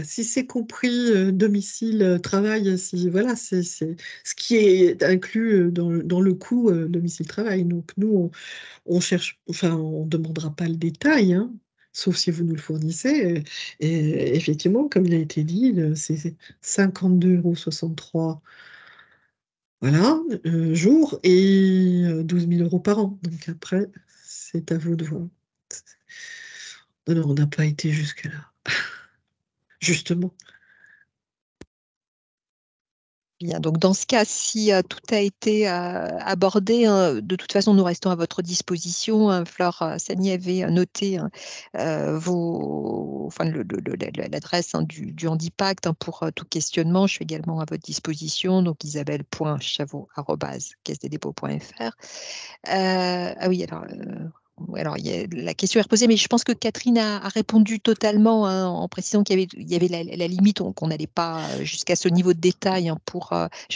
Si c'est compris domicile, travail, voilà, c'est ce qui est inclus dans le coût domicile-travail. Donc nous, on cherche, enfin, on ne demandera pas le détail, hein, sauf si vous nous le fournissez. Et effectivement, comme il a été dit, c'est 52,63 €, voilà, jour, et 12 000 € par an. Donc après, c'est à vous de voir. Non, on n'a pas été jusque-là. Justement. Bien, donc dans ce cas, si tout a été abordé, hein, de toute façon, nous restons à votre disposition. Hein. Flore Sani avait noté l'adresse du Handipact pour tout questionnement. Je suis également à votre disposition, donc isabelle.chavot@caissedesdépôts.fr. Ah oui, alors la question est reposée, mais je pense que Catherine a répondu totalement, hein, en précisant qu'il y avait la limite, qu'on n'allait pas jusqu'à ce niveau de détail. Hein,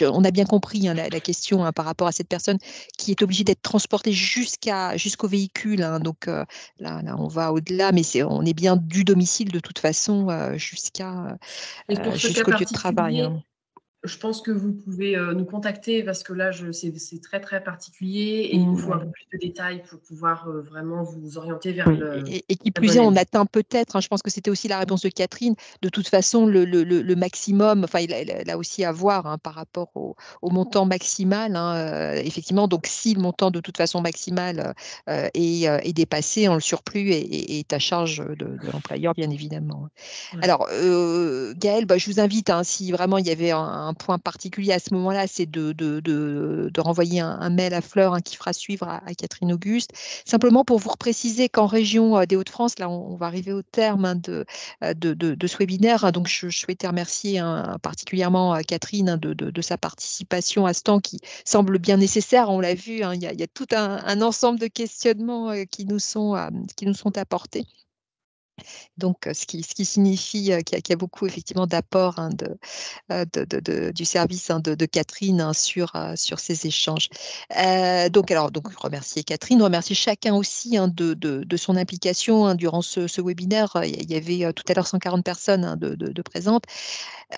on a bien compris, hein, la question, hein, par rapport à cette personne qui est obligée d'être transportée jusqu'au véhicule. Hein, donc là, on va au-delà, mais on est bien du domicile de toute façon jusqu'au lieu de travail. Hein. Je pense que vous pouvez nous contacter parce que là, c'est très, très particulier et il nous faut un peu plus de détails pour pouvoir vraiment vous orienter vers le… Et qui plus est, on atteint peut-être, hein, je pense que c'était aussi la réponse de Catherine, de toute façon, le maximum, enfin, il a aussi à voir, hein, par rapport au montant maximal, hein, effectivement. Donc, si le montant de toute façon maximal est dépassé, le surplus est à charge de l'employeur, bien évidemment. Ouais. Alors, Gaëlle, je vous invite, hein, si vraiment il y avait un point particulier à ce moment-là, c'est de renvoyer un mail à Fleur, hein, qui fera suivre à Catherine Auguste. Simplement pour vous préciser qu'en région des Hauts-de-France, là, on va arriver au terme, hein, de ce webinaire. Hein, donc, je souhaitais remercier, hein, particulièrement Catherine, hein, de sa participation à ce temps qui semble bien nécessaire. On l'a vu, hein, il y a tout un ensemble de questionnements qui nous sont apportés. Donc, ce qui signifie qu'il y a beaucoup effectivement d'apports, hein, du service, hein, de Catherine, hein, sur ces échanges. Donc, remercier Catherine, remercier chacun aussi, hein, de son implication, hein, durant ce webinaire. Il y avait tout à l'heure 140 personnes, hein, de présentes.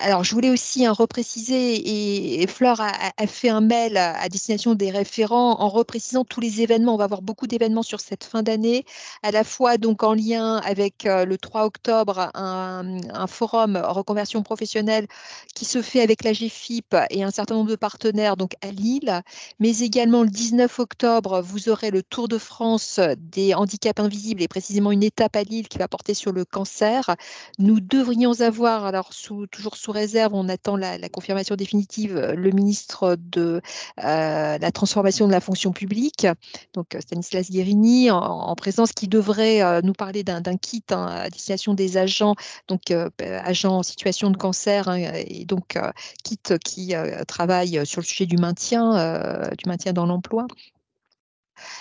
Alors, je voulais aussi, hein, repréciser, et Fleur a fait un mail à destination des référents en reprécisant tous les événements. On va avoir beaucoup d'événements sur cette fin d'année, à la fois donc en lien avec le 3 octobre un forum reconversion professionnelle qui se fait avec la GFIP et un certain nombre de partenaires donc à Lille, mais également le 19 octobre, vous aurez le Tour de France des handicaps invisibles et précisément une étape à Lille qui va porter sur le cancer. Nous devrions avoir, alors toujours sous réserve, on attend la confirmation définitive, le ministre de la transformation de la fonction publique, donc Stanislas Guerini, en présence, qui devrait nous parler d'un kit à destination des agents, donc agents en situation de cancer, et donc kit qui travaille sur le sujet du maintien dans l'emploi.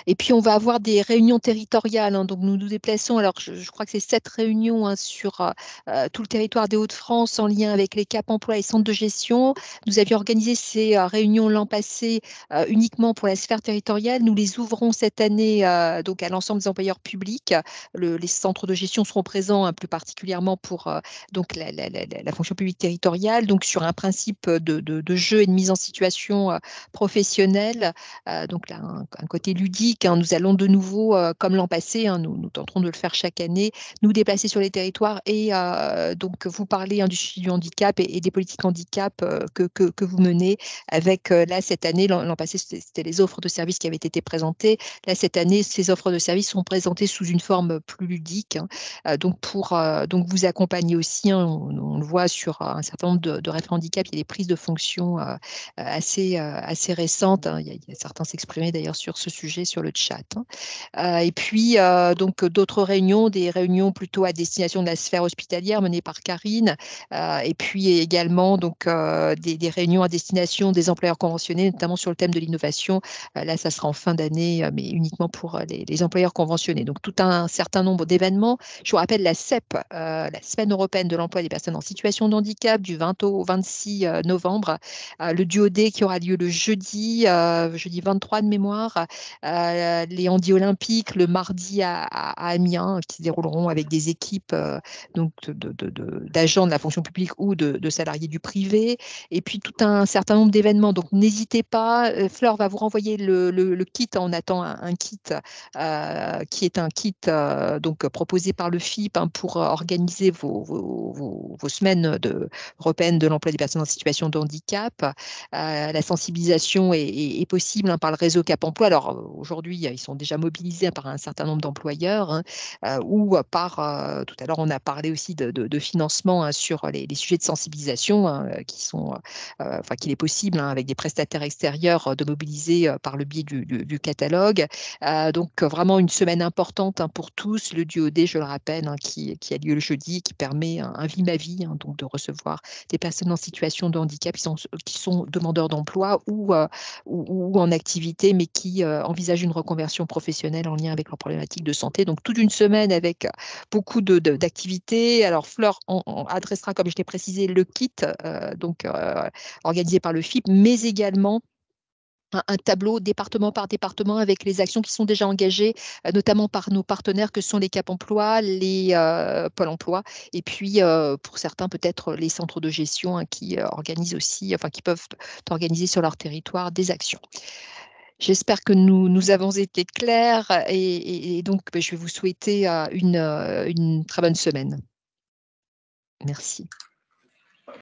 Et puis, on va avoir des réunions territoriales. Donc, nous nous déplaçons. Alors, je crois que c'est 7 réunions sur tout le territoire des Hauts-de-France en lien avec les Cap Emploi et centres de gestion. Nous avions organisé ces réunions l'an passé uniquement pour la sphère territoriale. Nous les ouvrons cette année donc à l'ensemble des employeurs publics. Les centres de gestion seront présents plus particulièrement pour donc la fonction publique territoriale, donc sur un principe de jeu et de mise en situation professionnelle. Donc là, un côté ludique. Nous allons de nouveau, comme l'an passé, nous tenterons de le faire chaque année, nous déplacer sur les territoires et donc vous parler du sujet du handicap et des politiques handicap que vous menez avec, là, cette année, l'an passé, c'était les offres de services qui avaient été présentées. Là, cette année, ces offres de services sont présentées sous une forme plus ludique, donc pour donc vous accompagner aussi. On le voit sur un certain nombre de référents handicap, il y a des prises de fonction assez récentes. Il y a certains s'exprimer d'ailleurs sur ce sujet sur le chat. Et puis, donc, d'autres réunions, des réunions plutôt à destination de la sphère hospitalière menées par Karine, et puis également donc, des réunions à destination des employeurs conventionnés, notamment sur le thème de l'innovation. Là, ça sera en fin d'année, mais uniquement pour les employeurs conventionnés. Donc, tout un certain nombre d'événements. Je vous rappelle la CEP, la Semaine européenne de l'emploi des personnes en situation de handicap, du 20 au 26 novembre. Le duodé qui aura lieu le jeudi 23 de mémoire, les handis olympiques le mardi à Amiens, qui se dérouleront avec des équipes donc d'agents de la fonction publique ou de salariés du privé, et puis tout un certain nombre d'événements. Donc n'hésitez pas, Fleur va vous renvoyer le kit. On attend un kit qui est un kit donc proposé par le FIP pour organiser vos semaines européennes de l'emploi des personnes en situation de handicap. La sensibilisation est possible par le réseau Cap Emploi. Alors aujourd'hui, ils sont déjà mobilisés par un certain nombre d'employeurs, ou par, tout à l'heure, on a parlé aussi de financement sur les sujets de sensibilisation qu'il est possible avec des prestataires extérieurs de mobiliser par le biais du catalogue. Donc vraiment une semaine importante pour tous. Le duodé, je le rappelle, qui a lieu le jeudi, qui permet un Vie ma vie, donc de recevoir des personnes en situation de handicap qui sont demandeurs d'emploi ou en activité, mais qui envisagent une reconversion professionnelle en lien avec leurs problématiques de santé. Donc, toute une semaine avec beaucoup d'activités. Alors, Fleur adressera, comme je l'ai précisé, le kit organisé par le FIP, mais également un tableau département par département avec les actions qui sont déjà engagées, notamment par nos partenaires que sont les Cap Emploi, les Pôle Emploi, et puis pour certains peut-être les centres de gestion qui organisent aussi, qui peuvent organiser sur leur territoire des actions. J'espère que nous avons été clairs et donc je vais vous souhaiter une très bonne semaine. Merci.